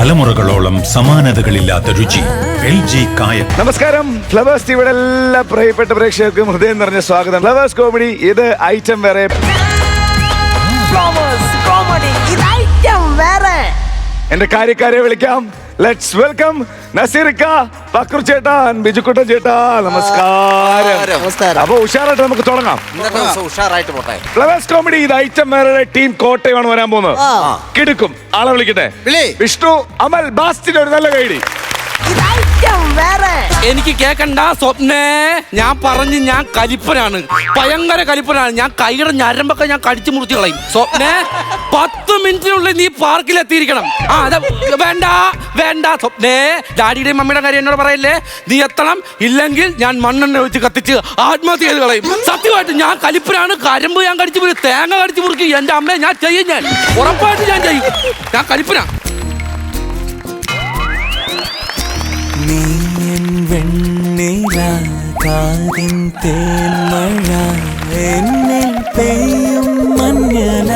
തലമുറകളോളം സമാനതകളില്ലാത്ത രുചി. LG കായം. നമസ്കാരം. ഫ്ലവേഴ്സ് ടിവിയുടെ എല്ലാ പ്രിയപ്പെട്ട പ്രേക്ഷകർക്കും ഹൃദയം നിറഞ്ഞ സ്വാഗതം. ഫ്ലവേഴ്സ് കോമഡി, ഇത് ഐറ്റം വേറെ. എന്റെ കാര്യക്കാരെ വിളിക്കാം. ലെറ്റ്സ് വെൽക്കം നസീറിക്ക, ബക്രു ചേട്ടാ, ബിജുക്കുട്ടൻ ചേട്ടാ. നമസ്കാരം. അപ്പൊ ഉഷാറായിട്ട് നമുക്ക് തുടങ്ങാം. ഫ്ലവേഴ്സ് കോമഡി, ഇത് ഐറ്റം വേറെ ടീം കോട്ടയമാണ് വരാൻ പോകുന്നത്. കിടുക്കും. ആളെ വിളിക്കട്ടെ. വിഷ്ണു, അമൽ, ബാസ്റ്റിന് ഒരു നല്ല കൈഡി. എനിക്ക് കേക്കണ്ട സ്വപ്നേ, ഞാൻ പറഞ്ഞു ഞാൻ കലിപ്പനാണ്, ഭയങ്കര കലിപ്പനാണ്. ഞാൻ കൈയുടെ ഞരമ്പൊക്കെ ഞാൻ കടിച്ചു മുറിച്ച് കളയും. സ്വപ്നേ, 10 മിനിറ്റിനുള്ളിൽ നീ പാർക്കിൽ എത്തിയിരിക്കണം. വേണ്ട വേണ്ട സ്വപ്നേ, ഡാഡിയുടെയും മമ്മിയുടെ കാര്യം എന്നോട് പറയല്ലേ. നീ എത്തണം, ഇല്ലെങ്കിൽ ഞാൻ മണ്ണെണ്ണ വെച്ച് കത്തിച്ച് ആത്മഹത്യ ചെയ്ത് കളയും. സത്യമായിട്ട് ഞാൻ കലിപ്പനാണ്. കരിമ്പ് ഞാൻ കടിച്ചു മുറിക്കും, തേങ്ങ കടിച്ചു മുറിക്കും. എന്റെ അമ്മയെ ഞാൻ ചെയ്യും. ഞാൻ ഉറപ്പായിട്ട് ഞാൻ ചെയ്യും. ഞാൻ കലിപ്പനാ. നീയൻ വെണ്ണില കാതിൻ തേന്മഴ എന്നിൽ പെയ്യും മഞ്ഞല.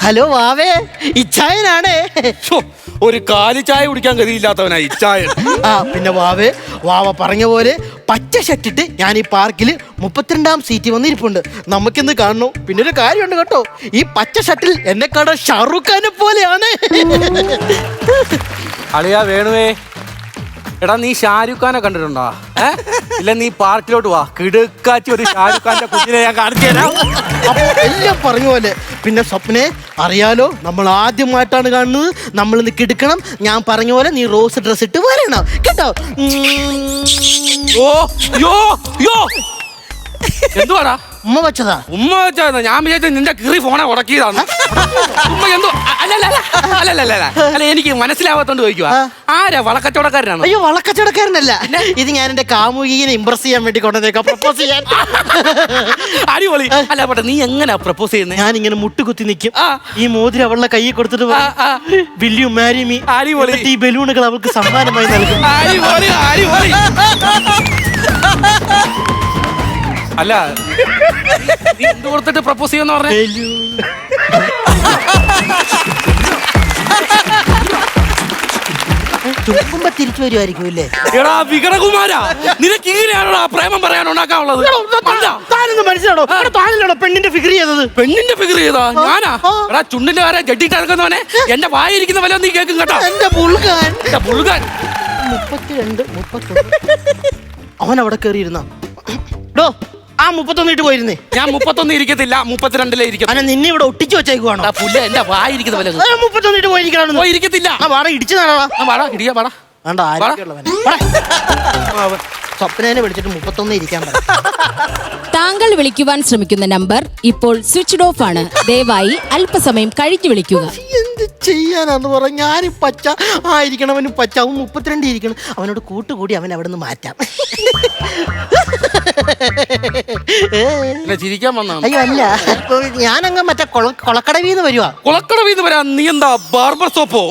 ഹലോ വാവേ, ഇച്ചായനാണേ. ഒരു കാലി ചായ കുടിക്കാൻ ഗതിയില്ലാത്തവനാ ഇച്ചായൻ. പിന്നെ വാവേ, വാവ പറഞ്ഞ പോലെ പച്ച ഷർട്ടിട്ട് ഞാൻ ഈ പാർക്കിൽ 32ാം സീറ്റ് വന്നിരിപ്പുണ്ട്. നമുക്കിന്ന് കാണണം. പിന്നെ ഒരു കാര്യമുണ്ട് കേട്ടോ, ഈ പച്ച ഷർട്ടിൽ എന്നെ കാണാൻ ഷാറൂഖ് ഖാനെ പോലെയാണ്. അളിയാ വേണുവേ, എടാ നീ ഷാരൂഖ് ഖാനെ കണ്ടിട്ടുണ്ടോ? ഇല്ല, നീ പാർക്കിലോട്ട് വാ, കിടുക്കാച്ചി ഒരു ഷാരൂഖ് ഖാന്റെ കുഞ്ഞിനെ ഞാൻ കാണിച്ചു തരാം. എല്ലാം പറഞ്ഞ പോലെ. പിന്നെ സ്വപ്നെ അറിയാലോ, നമ്മൾ ആദ്യമായിട്ടാണ് കാണുന്നത്. നമ്മൾ ഇന്ന് കിടക്കണം. ഞാൻ പറഞ്ഞ പോലെ നീ റോസ് ഡ്രസ് ഇട്ട് വരണം കേട്ടോ. എന്തുവാടാ? ഉമ്മ വെച്ചതാ. ഉമ്മ വെച്ചാ? ഞാൻ വിചാരിച്ച നിന്റെ കിറി ഫോണെ ഉടക്കിയതാണ്. ഉമ്മ എന്തോ അല്ല, എനിക്ക് മനസ്സിലാവാത്തോണ്ട് ചോദിക്കുക. ആരാ? വളക്കച്ചവടക്കാരനാണ്? അയ്യോ, വളക്കച്ചവടക്കാരനല്ല. ഇത് ഞാൻ എന്റെ കാമുകിയെ ഇംപ്രസ് ചെയ്യാൻ വേണ്ടി കൊണ്ടുവന്നേക്കാം, പ്രപ്പോസ് ചെയ്യാൻ. അടിപൊളി. അല്ല പക്ഷെ നീ എങ്ങനെയാ പ്രപ്പോസ് ചെയ്യുന്നത്? ഞാൻ ഇങ്ങനെ മുട്ടുകുത്തി നിൽക്കും. ഈ മോതിരം അവളുടെ കയ്യിൽ കൊടുത്തിട്ട് വിൽ യു മാരി മീ. അടിപൊളി. ഈ ബലൂണുകൾ അവൾക്ക് സമ്മാനമായി നൽകും. അടിപൊളി അടിപൊളി. അല്ല, നീ എന്ത് കൊടുത്തിട്ട് പ്രപ്പോസ് ചെയ്യുന്ന പറഞ്ഞ? ചുമക്കുമ്പോ തിരിച്ചു വരുമായിരിക്കും അല്ലേ? എടാ വികടകുമാരാ, നിനക്ക് ഇങ്ങനെയാണോ പ്രേമം പറയാൻ ഉണ്ടാക്കാനുള്ളത്? താനൊന്ന് മനസ്സിലാണോ? താനല്ലോ പെണ്ണിന്റെ ഫിഗർ ചെയ്തത്. പെണ്ണിന്റെ ഫിഗർ ചെയ്താ ഞാനാ? എടാ ചുണ്ടിന്റെ വരെ ജഡ്ഡിട്ട് നടക്കുന്നവനെ, എന്റെ വായിരിക്കുന്ന വല്ല നീ കേൾക്കും കേട്ടോ. എന്റെ പുൾകാൻ 32 31 അവൻ അവിടെ കയറിയിരുന്ന ആ 31 ഇട്ട് പോയിരുന്നേ. ഞാൻ 31 ഇരിക്കത്തില്ല, 32 ഇരിക്കും. അല്ല, നിന്നെ ഇവിടെ ഒട്ടിച്ചു വെച്ചേക്കുവാണോ? പുല്ല എന്റെ വായിരിക്കുന്ന വല്ല 31 ഇട്ട് പോയിരിക്കണോ? ഇരിക്കത്തില്ല. വാട ഇടിച്ചു നടാ. വാടാ ഇടിയാ വാടാ. സ്വപ്നേനെ വിളിച്ചിട്ട് 31 ഇരിക്കാൻ പറ. താങ്കൾ വിളിക്കുവാൻ ശ്രമിക്കുന്ന നമ്പർ ഇപ്പോൾ സ്വിച്ച്ഡ് ഓഫ് ആണ്. ദയവായി അല്പസമയം കഴിഞ്ഞു വിളിക്കുക. എന്ത് ചെയ്യാനാന്ന് പറ. ഞാനും പച്ച ആയിരിക്കണം, അവനും പച്ച. അവൻ 32 ഇരിക്കണം. അവനോട് കൂട്ടുകൂടി അവൻ അവിടെ നിന്ന് മാറ്റാം. ചിരിക്കാൻ വന്നാ? അയ്യോ അല്ല, ഞാനങ്ങ് മറ്റേ കൊളക്കടവീന്ന് വരുവാ. കൊളക്കടവീന്ന് വരാ? നീ എന്താ ബാർബർ സോപ്പോ?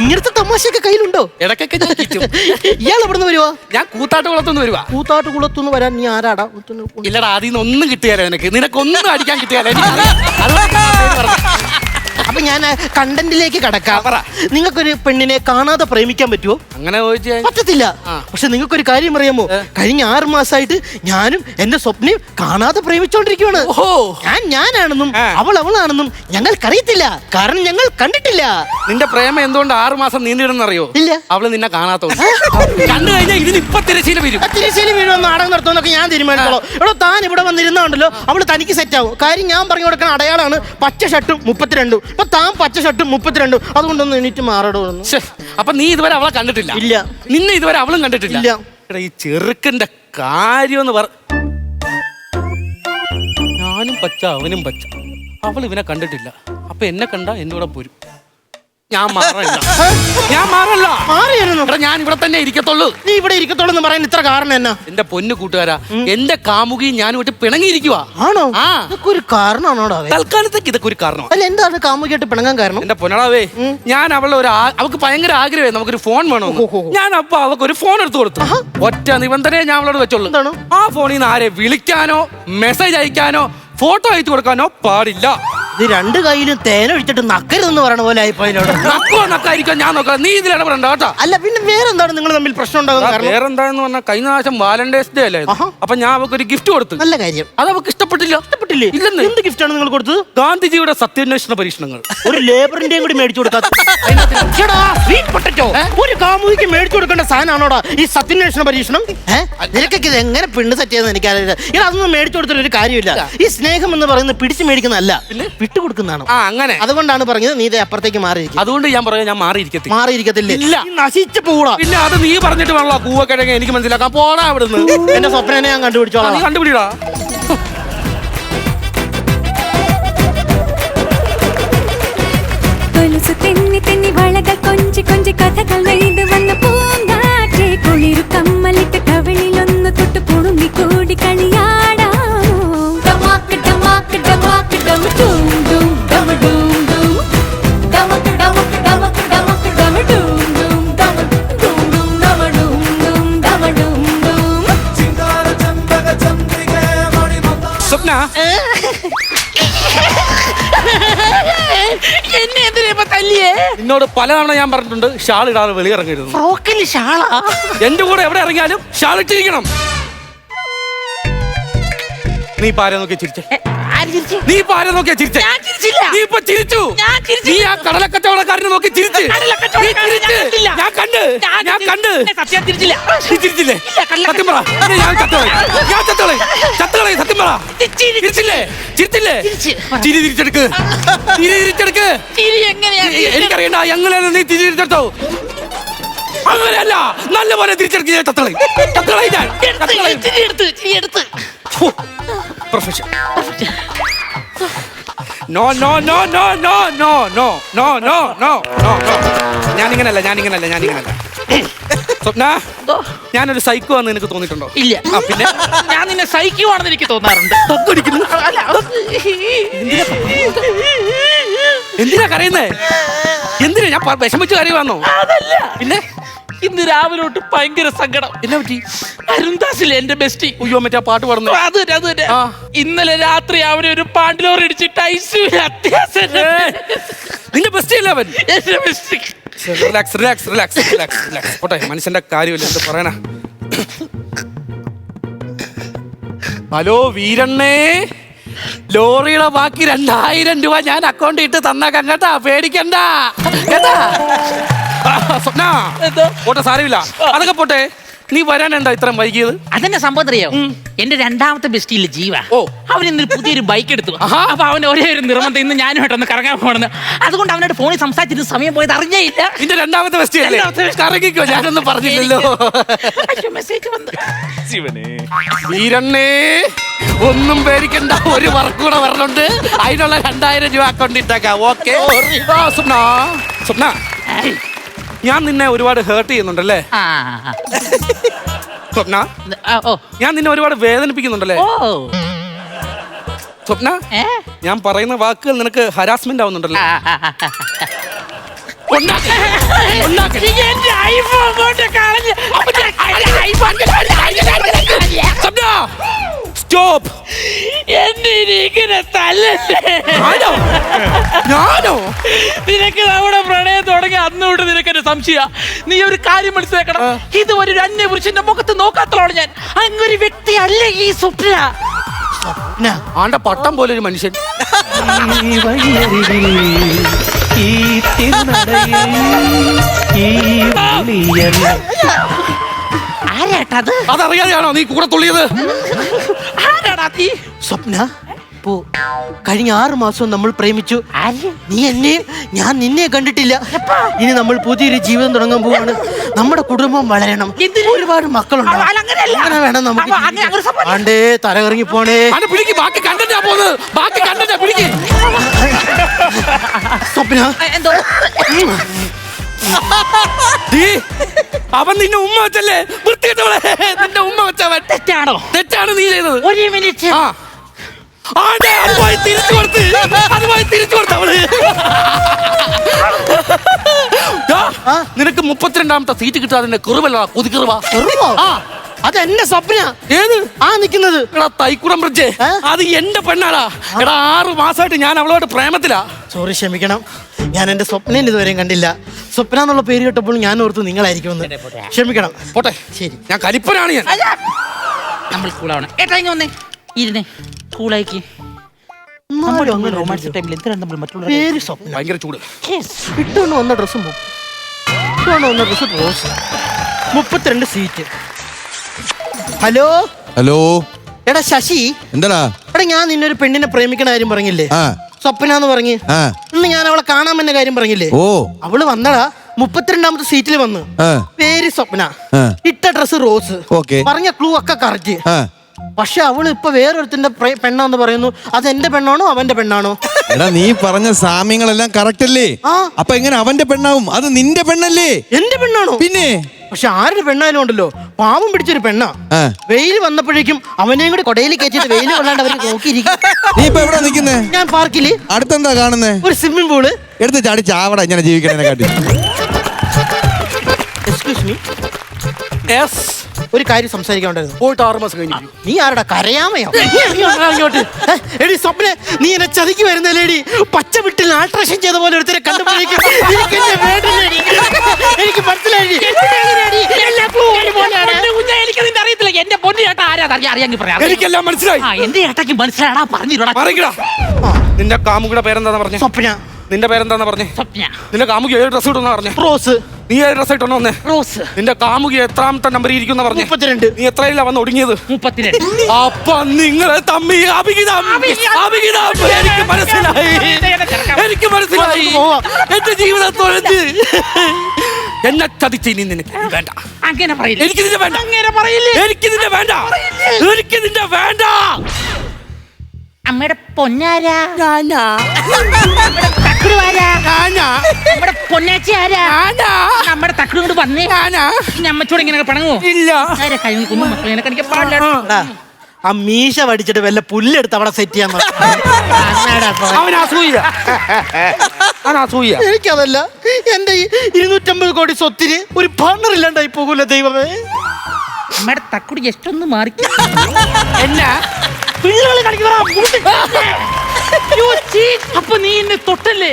ഇങ്ങനത്തെ തമാശയൊക്കെ കയ്യിലുണ്ടോ? ഇടയ്ക്കൊക്കെ ഇയാൾ എവിടുന്ന് വരുവാ? ഞാൻ കൂത്താട്ടുകുളത്തുനിന്ന് വരുവാ. കൂത്താട്ടുകുളത്തുനിന്ന് വരാൻ നീ ആരാടാ? ഇല്ലടാ, അതിന്ന് ഒന്നും കിട്ടിയാലോ നിനക്കൊന്നും അടിക്കാൻ കിട്ടിയാലോ. അപ്പൊ ഞാൻ കണ്ടന്റിലേക്ക് കടക്കാം. നിങ്ങൾക്കൊരു പെണ്ണിനെ കാണാതെ പ്രേമിക്കാൻ പറ്റുമോ? അങ്ങനെ പറ്റത്തില്ല. പക്ഷെ നിങ്ങൾക്കൊരു കാര്യം അറിയാമോ? കഴിഞ്ഞ 6 മാസമായിട്ട് ഞാനും എന്റെ സ്വപ്നയും കാണാതെ പ്രേമിച്ചോണ്ടിരിക്കുവാണ്. ഞാനാണെന്നും അവളാണെന്നും ഞങ്ങൾക്കറിയത്തില്ല. കാരണം ഞങ്ങൾ കണ്ടിട്ടില്ല. നിന്റെ പ്രേമം എന്തുകൊണ്ട് 6 മാസം നീണ്ടിടുന്നറിയോ? ഇല്ല. അവള് നിന്നെ കാണാത്തോണ്ട്. കണ്ടു കഴിഞ്ഞാൽ ഇതിന് ഇപ്പൊ തിരശ്ശീല വരും. തിരശ്ശീല വീഴും, നാടകം നടത്തുമെന്നൊക്കെ ഞാൻ തീരുമാനിച്ചോളൂ. ഇവിടെ താൻ ഇവിടെ വന്നിരുന്നുണ്ടല്ലോ, അവള് തനിക്ക് സെറ്റ് ആവും. കാര്യം ഞാൻ പറഞ്ഞു കൊടുക്കുന്ന അടയാളാണ് പച്ച ഷർട്ടും 32. ഇപ്പൊ താൻ പച്ച ഷർട്ടും 32. അതുകൊണ്ടൊന്ന് എണീറ്റ് മാറടോ. അപ്പൊ നീ ഇതുവരെ അവളെ കണ്ടിട്ടില്ല? ഇല്ല. നിന്നെ ഇതുവരെ അവളും കണ്ടിട്ടില്ല? ഇല്ല. എടാ, ഈ ചെറുക്കന്റെ കാര്യം എന്ന് പറ. ഞാനും പച്ച, അവനും പച്ച. അവൾ ഇവനെ കണ്ടിട്ടില്ല. അപ്പൊ എന്നെ കണ്ട എന്നോട് പോരും. ഞാൻ മാറില്ല. ഞാൻ ഇവിടെ തന്നെ ഇരിക്കത്തുള്ളൂ. നീ ഇവിടെ ഇരിക്കത്തുള്ളൂ എന്ന് പറയാൻ ഇത്ര കാരണം എന്നാ? എന്റെ പൊന്നു കൂട്ടുകാരാ, എന്റെ കാമുകി ഞാനും വിട്ട് പിണങ്ങിയിരിക്കുവാ. ആണോ? ഇതൊക്കെ ഒരു കാരണമാണോടാ? തൽക്കാലത്തേക്ക് ഇതൊക്കെ ഒരു കാരണം. അല്ല, എന്താണ് കാമുകിയായിട്ട് പിണങ്ങാൻ കാരണം? എന്റെ പൊന്നടാവേ, ഞാൻ അവൾക്ക് ഭയങ്കര ആഗ്രഹം നമുക്കൊരു ഫോൺ വേണമെന്ന്. ഞാൻ അപ്പൊ അവൾക്ക് ഒരു ഫോൺ എടുത്തു കൊടുത്തു. ഒറ്റ നിബന്ധനയെ ഞാൻ അവളോട് വെച്ചോളൂ. ആ ഫോണിൽ നിന്ന് ആരെ വിളിക്കാനോ മെസ്സേജ് അയക്കാനോ ഫോട്ടോ അയച്ചു കൊടുക്കാനോ പാടില്ല. ഇത് രണ്ട് കയ്യിലും തേനൊഴിച്ചിട്ട് നക്കരുതെന്ന് പറയണ പോലെ ആയിപ്പോയിലോട്. നക്കോ നക്കായിരിക്കും ഞാൻ നോക്കാം, നീ ഇതിൽ ഇടപെടണ്ട കേട്ടോ. അല്ല പിന്നെ വേറെന്താണ് നിങ്ങൾ തമ്മിൽ പ്രശ്നം ഉണ്ടാകുന്ന കാരണം? വേറെന്താന്ന് പറഞ്ഞാൽ കഴിഞ്ഞ പ്രാവശ്യം വാലന്റൈൻസ് ഡേ അല്ലേ, അപ്പൊ ഞാൻ അവൾക്ക് ഒരു ഗിഫ്റ്റ് കൊടുത്തു. നല്ല കാര്യം. അത് അവൾക്ക് ഇഷ്ടപ്പെട്ടില്ലേ? ഇല്ലെന്ന്. എന്ത് ഗിഫ്റ്റാണ് നിങ്ങൾ കൊടുത്തത്? ഗാന്ധിജിയുടെ സത്യാന്വേഷണ പരീക്ഷണങ്ങൾ. ഒരു ലേബറിന്റെയും കൂടി മേടിച്ചു കൊടുക്കാത്ത ഒരു കാമുകിക്ക് മേടിച്ചു കൊടുക്കേണ്ട സാധനമാണോടാ ഈ സത്യാന്വേഷണ പരീക്ഷണം? നിനക്കൊക്കെ ഇത് എങ്ങനെ പെണ്ണ് സെറ്റ് ചെയ്യുന്നത് എനിക്കറിയില്ല. ഇങ്ങനെ അതൊന്നും മേടിച്ചു കൊടുത്തിട്ട് ഒരു കാര്യമില്ല. ഈ സ്നേഹം എന്ന് പറയുന്നത് പിടിച്ചു മേടിക്കുന്നതല്ല, വിട്ടുകൊടുക്കുന്നതാണ്. അങ്ങനെ അതുകൊണ്ടാണ് പറഞ്ഞത് നീ ഇതേ അപ്പുറത്തേക്ക് മാറിയിരിക്കും. അതുകൊണ്ട് ഞാൻ പറയാം, ഞാൻ മാറിയിരിക്കത്തില്ല. മാറിയിരിക്കത്തില്ല, ഇല്ല. നശിച്ചു പോകൂടാ. പിന്നെ അത് നീ പറഞ്ഞിട്ട് വേണല്ലോ കൂവക്കിഴങ്ങ് എനിക്ക് മനസ്സിലാക്കാം. പോടാ അവിടുന്ന്. എന്റെ സ്വപ്നനെ ഞാൻ കണ്ടുപിടിച്ചോളാം. നീ കണ്ടുപിടിടാ. കൊലുസു തെന്നി തെന്നി വളകൾ കൊഞ്ചി കൊഞ്ചി കഥകൾ നെയ്ത് വന്ന പൂങ്കാറ്റെ കുളിരു കമ്മലിട്ട് കവിളിലൊന്ന് തൊട്ട് പുണുങ്ങി കൂടി കളിയാടാ. ഡമാക്ക് ഡമാക്ക് ഡമാക്ക് ഡമ ഡൂം ഡൂം ഡമ ഡൂം ഡൂം. ഡമക്ക് ഡമക്ക് ഡമക്ക് ഡമക്ക് ഡമ ഡൂം ഡൂം ഡമ ഡൂം ഡൂം ഡമ ഡൂം ഡൂം ഡമ ഡൂം ഡൂം. സ്വപ്ന, എന്നെ എന്തിനാ ഇപ്പൊ തല്ലിയേ? നിന്നോട് പലതവണ ഞാൻ പറഞ്ഞിട്ടുണ്ട് ഷാൾ ഇടാതെ വെളിയിറങ്ങരുത്. ഫ്രോക്കിൽ ഷാളാ? എന്റെ കൂടെ എവിടെ ഇറങ്ങിയാലും ഷാൾ ഇട്ടിരിക്കണം. നീ ഇപ്പൊ ആരെ നോക്കിയാ ചിരിച്ചേ? നീ ഇപ്പൊ ആരെ നോക്കിയാ ചിരിച്ചേ? നീ ഇപ്പൊ ചിരിച്ചു. നീ ആ കടലക്കച്ചവടക്കാരനെ നോക്കി ചിരിച്ച്. നീ ചിരിച്ച്. ഞാൻ കണ്ട്. നീ ചിരിച്ചില്ലേ? സത്യം പറ. ഞാൻ ചത്തോളെ സത്യം പറ. ചിരിച്ചില്ലേ? ചിരി തിരിച്ചെടുക്ക്. എനിക്കറിയണ്ട എങ്ങനെയാണ് നീ തിരി തിരിച്ചെടുത്തോ. അങ്ങനെയല്ല, നല്ല പോലെ തിരിച്ചെടുക്കുക. Profession. No no no no no no no no no no no. ഞാനിങ്ങനല്ല. സ്വപ്ന, ഞാനൊരു സൈക്കോ ആണെന്ന് നിനക്ക് തോന്നിയിട്ടുണ്ടോ? ഇല്ല. പിന്നെ ഞാൻ നിന്നെ സഹിക്കുവാണെന്ന് എനിക്ക് തോന്നാറുണ്ട്. എന്തിനാ കരയുന്നേ? എന്തിനാ? ഞാൻ വിഷമിച്ച് കരയുവാന്നോ? അതല്ല, പിന്നെ ഇന്ന് രാവിലെ തൊട്ട് ഭയങ്കര സങ്കടം. എന്നാ പറ്റി? അരുന്ദാസിലെ എന്റെ ബെസ്റ്റി. ഉയ്യോ, മറ്റേ പാട്ട് പാടുന്നു. അത് ഇന്നലെ രാത്രി അവനെ ഒരു പാണ്ടിലോർ ഇടിച്ചിട്ട് നിന്റെ ബെസ്റ്റ് അല്ലേ അവൻ? എന്റെ ബെസ്റ്റി. റിലാക്സ്. പോട്ടെ, മനുഷ്യന്റെ കാര്യമില്ല, എന്ത് പറയണ. ഹലോ വീരണ്ണേ, ലോറിയുടെ ബാക്കി 2000 രൂപ ഞാൻ അക്കൗണ്ടിൽ ഇട്ട് തന്നേക്കാം കേട്ടാ, പേടിക്കണ്ട കേട്ടാ. സ്വപ്ന, പോട്ടെ, സാരമില്ല, അതൊക്കെ പോട്ടെ. നീ വരാൻ എന്താ ഇത്രയും വൈകിയത്? അതെന്നെ സംഭവം അറിയോ? എന്റെ രണ്ടാമത്തെ ബെസ്റ്റിയില്ല ജീവ, അവൻ ഇന്നൊരു പുതിയൊരു ബൈക്ക് എടുത്തു. അപ്പൊ അവന്റെ ഒരേ ഒരു നിർബന്ധം, ഇന്ന് ഞാനുമായിട്ടൊന്ന് കറങ്ങാൻ പോണെന്ന്. അതുകൊണ്ട് അവനോട് ഫോണിൽ സംസാരിച്ചിട്ട് സമയം പോയത് അറിഞ്ഞേയില്ല. നിന്റെ രണ്ടാമത്തെ ബെസ്റ്റ് അല്ലേ? കറങ്ങിക്കോ, ഞാനൊന്നും പറഞ്ഞില്ലല്ലോ. മെസ്സേജ് വന്നു. വീരണ്ണേ, ഒന്നും പേടിക്കണ്ട, ഒരു വർക്ക് കൂടെ വരണുണ്ട്. അതിനുള്ള 2000 രൂപ അക്കൗണ്ട് ഇട്ടേക്കാം. ഓക്കെ സ്വപ്ന, ഞാൻ നിന്നെ ഒരുപാട് ഹേർട്ട് ചെയ്യുന്നുണ്ടല്ലേ? സ്വപ്ന, ഞാൻ നിന്നെ ഒരുപാട് വേദനിപ്പിക്കുന്നുണ്ടല്ലേ? സ്വപ്ന, ഞാൻ പറയുന്ന വാക്കുകൾ നിനക്ക് ഹരാസ്മെന്റ് ആവുന്നുണ്ടല്ലോ? സ്റ്റോപ്പ്. നിനക്ക് നമ്മുടെ പ്രണയം തുടങ്ങി അന്ന് തൊട്ട് നിനക്ക് എന്നെ സംശയ. നീ ഒരു കാര്യം മനസ്സിലാക്കണം, ഇതുവരെ ഒരു അന്യപുരുഷന്റെ മുഖത്ത് നോക്കാത്തതാണ് ഞാൻ. അങ്ങൊരു വ്യക്തി അല്ല ഈ സ്വപ്ന. ആണ്ട പട്ടം പോലെ ഒരു മനുഷ്യൻ. ആരാട്ടത്? അതറിയാതെയാണോ നീ കൂടെ തുള്ളിയത്? ആരാടാ നീ? സ്വപ്ന, കഴിഞ്ഞ 6 മാസം നമ്മൾ പ്രേമിച്ചു. നീ എന്നെയും ഞാൻ നിന്നെ കണ്ടിട്ടില്ല. ഇനി നമ്മൾ പുതിയൊരു ജീവിതം തുടങ്ങാൻ പോവാണ്. നമ്മുടെ കുടുംബം വളരണം, ഒരുപാട് മക്കളുണ്ട്. അങ്ങനെ വേണം നമുക്ക്. ആണ്ടേ തലകറങ്ങി പോണേ. ബാക്കി കണ്ടിട്ടാ പോകുന്നത്. ബാക്കി കണ്ടിട്ടാ പിടിക്ക്. സ്വപ്ന, അവൻ നിന്നെ ഉമ്മ വെച്ചല്ലേ? വൃത്തികെട്ടവളെ, നിന്റെ ഉമ്മ വെച്ചവൻ. തെറ്റാണ് നീ ചെയ്തത്. ഒരു മിനിറ്റ്. അതുമായി തിരിച്ചു കൊടുത്ത് അവള് നിനക്ക് 32ാമത്തെ സീറ്റ് കിട്ടാതെ കുറുവല്ല കുതിക്കുറുവ. ചെറുപ്പോ? അതെന്റെ സ്വപ്ന. ഏത് നിക്കുന്നത് എടാ തൈക്കുടം ബ്രിഡ്ജ്, അത് എന്റെ പെണ്ണാടാ. എടാ 6 മാസമായിട്ട് ഞാൻ അവളോട് പ്രേമത്തിലാ. സോറി, ക്ഷമിക്കണം. ഞാൻ എന്റെ സ്വപ്നം ഇതുവരെയും കണ്ടില്ല. സ്വപ്ന എന്നുള്ള പേര് കേട്ടപ്പോൾ ഞാൻ ഓർത്തു നിങ്ങളായിരിക്കുമെന്ന്. ക്ഷമിക്കണം. പോട്ടെ, ശരി. ഞാൻ കലിപ്പനാണ് ഞാൻ. നമ്മൾ കൂളാവണം. ഏട്ടാ ഇങ്ങ് വന്നേ, ഇരുന്നേ, കൂളായിക്ക്. റൊമാൻസ് ടൈമിൽ എന്തിനാണ് നമ്മൾ മറ്റുള്ള പേര് സ്വപ്ന. ഭയങ്കര ചൂട്. ഇട്ടുകൊണ്ട് വന്ന ഡ്രസ്സും ഇട്ടുകൊണ്ട് വന്ന dress rose. 32 seat. Hello hello, എടാ ശശി, എന്താടാ? എടാ ഞാൻ നിന്നൊരു പെണ്ണിനെ പ്രേമിക്കണ കാര്യം പറഞ്ഞില്ലേ? സ്വപ്ന എന്ന് പറഞ്ഞ്. ഇന്ന് ഞാൻ അവളെ കാണാമെന്ന കാര്യം പറഞ്ഞില്ലേ? ഓ, അവള് വന്നടാ 32ാമത്തെ സീറ്റിൽ വന്ന്. പേര് സ്വപ്ന, ഇട്ട ഡ്രസ് റോസ്, പറഞ്ഞ ക്ലൂ ഒക്കെ കറക്റ്റ്. പക്ഷെ അവള് ഇപ്പൊ വേറൊരുത്തിന്റെ പെണ്ണാന്ന് പറയുന്നു. അത് എന്റെ പെണ്ണാണോ അവന്റെ പെണ്ണാണോ? എടാ നീ പറഞ്ഞ സാമ്യങ്ങളെല്ലാം കറക്റ്റ് അല്ലേ? അപ്പൊ എങ്ങനെ അവന്റെ പെണ്ണാവും? അത് നിന്റെ പെണ്ണല്ലേ? എന്റെ പെണ്ണാണോ? പിന്നെ പക്ഷെ ആരുടെ പെണ്ണായാലും ഉണ്ടല്ലോ, പാവം പിടിച്ചൊരു പെണ്ണാ. വെയിൽ വന്നപ്പോഴേക്കും അവനെയും കൂടി കൊടയിൽ കയറ്റിട്ട് വെയിൽ കൊള്ളാണ്ട് അവര് നോക്കിയിരിക്കും. നീ ഇപ്പൊ എവിടെ നിൽക്കുന്നേ? ഞാൻ പാർക്കില്. അടുത്തെന്താ കാണുന്നേ? ഒരു സ്വിമ്മിംഗ് പൂള്. എടുത്ത് ചാടി ചാവട ഇങ്ങനെ ജീവിക്കണേ കാട്ടി. Excuse me, yes. ഒരു കാര്യം സംസാരിക്കാനുണ്ടായിരുന്നു. പോയിട്ട് 6 മാസം കഴിഞ്ഞു. നീ ആരടാ? കരയാമയോ? ഇങ്ങോട്ട്. എടി സ്വപ്ന, നീ എന്നെ ചതിക്ക് വരുന്നല്ലേടി? പച്ച വിട്ടിൽ ആൾട്രേഷൻ ചെയ്ത പോലെ ഒരുത്തരെ കണ്ടുപോയിരിക്കും. എനിക്ക് മനസ്സിലായി. എനിക്ക് നിന്റെ അറിയത്തില്ല. എന്റെ പൊന്നു ചേട്ടാ ആരാ അറിയാമെങ്കിൽ പറയാം. എനിക്കെല്ലാം മനസ്സിലായി. എന്റെ ചേട്ടാക്ക് മനസ്സിലാടാ, പറഞ്ഞിടാ. നിന്റെ കാമുകിയുടെ പേരെന്താന്ന് പറഞ്ഞേ? സ്വപ്ന. നിന്റെ പേരെന്താന്ന് പറഞ്ഞേ? സ്വപ്ന. നിന്റെ കാമുകി ഏത് ഡ്രസ് ഇട്ടെന്നാ പറഞ്ഞേ? റോസ്. നീ ഏത് ഡ്രസ് ഇട്ടെന്ന് വന്നേ? റോസ്. നിന്റെ കാമുകി എത്രാമത്തെ നമ്പർ ഇരിക്കുന്ന പറഞ്ഞേ? 32. നീ എത്രയില്ല വന്ന് ഒടുങ്ങിയത്? 32. അപ്പൊ നിങ്ങളെ തമ്മി അഭിഹിതം. എനിക്ക് മനസ്സിലായി, എനിക്ക് മനസ്സിലായി. എന്റെ ജീവിതത്തോഴത്ത് എന്നെ ചതിച്ച് ഇനി നിനക്ക് വേണ്ട. അങ്ങനെ പറയില്ല. എനിക്ക് നിന്റെ വേണ്ട. അങ്ങനെ പറയില്ലേ? എനിക്ക് നിന്റെ വേണ്ട. എനിക്ക് നിന്റെ വേണ്ട. അമ്മയുടെ പൊന്നാരാ? ഞാനാ. തക്കുടുവാരാ? ഞാനാ. നമ്മുടെ പൊന്നാച്ചി ആരാ? ഞാനാ. നമ്മുടെ തക്കുടു കൊണ്ട് വന്നേ. ഞാനാ. ഇനി അമ്മച്ചോട് ഇങ്ങനെ പണങ്ങോ? ഇല്ല. ആരെ കൈ കുഞ്ഞു മക്കളെ എന്നെ കണിക്കാൻ പാടില്ല. ആ മീശ പഠിച്ചിട്ട് വല്ല പുല്ലെടുത്ത് അവിടെ സെറ്റ് ചെയ്യാൻ അവൻ അസൂയ. അവൻ അസൂയ. എനിക്കതല്ല, എന്റെ ഈ 250 കോടി സ്വത്തിന് ഒരു പാർട്ണർ ഇല്ലാണ്ടായി പോകൂല ദൈവമേ. അമ്മയുടെ തക്കുടി ജസ്റ്റ് ഒന്ന് മാറി. എന്നാ പിള്ളേര് കളിക്കണോ? അപ്പൊ നീ എന്നെ തൊട്ടല്ലേ?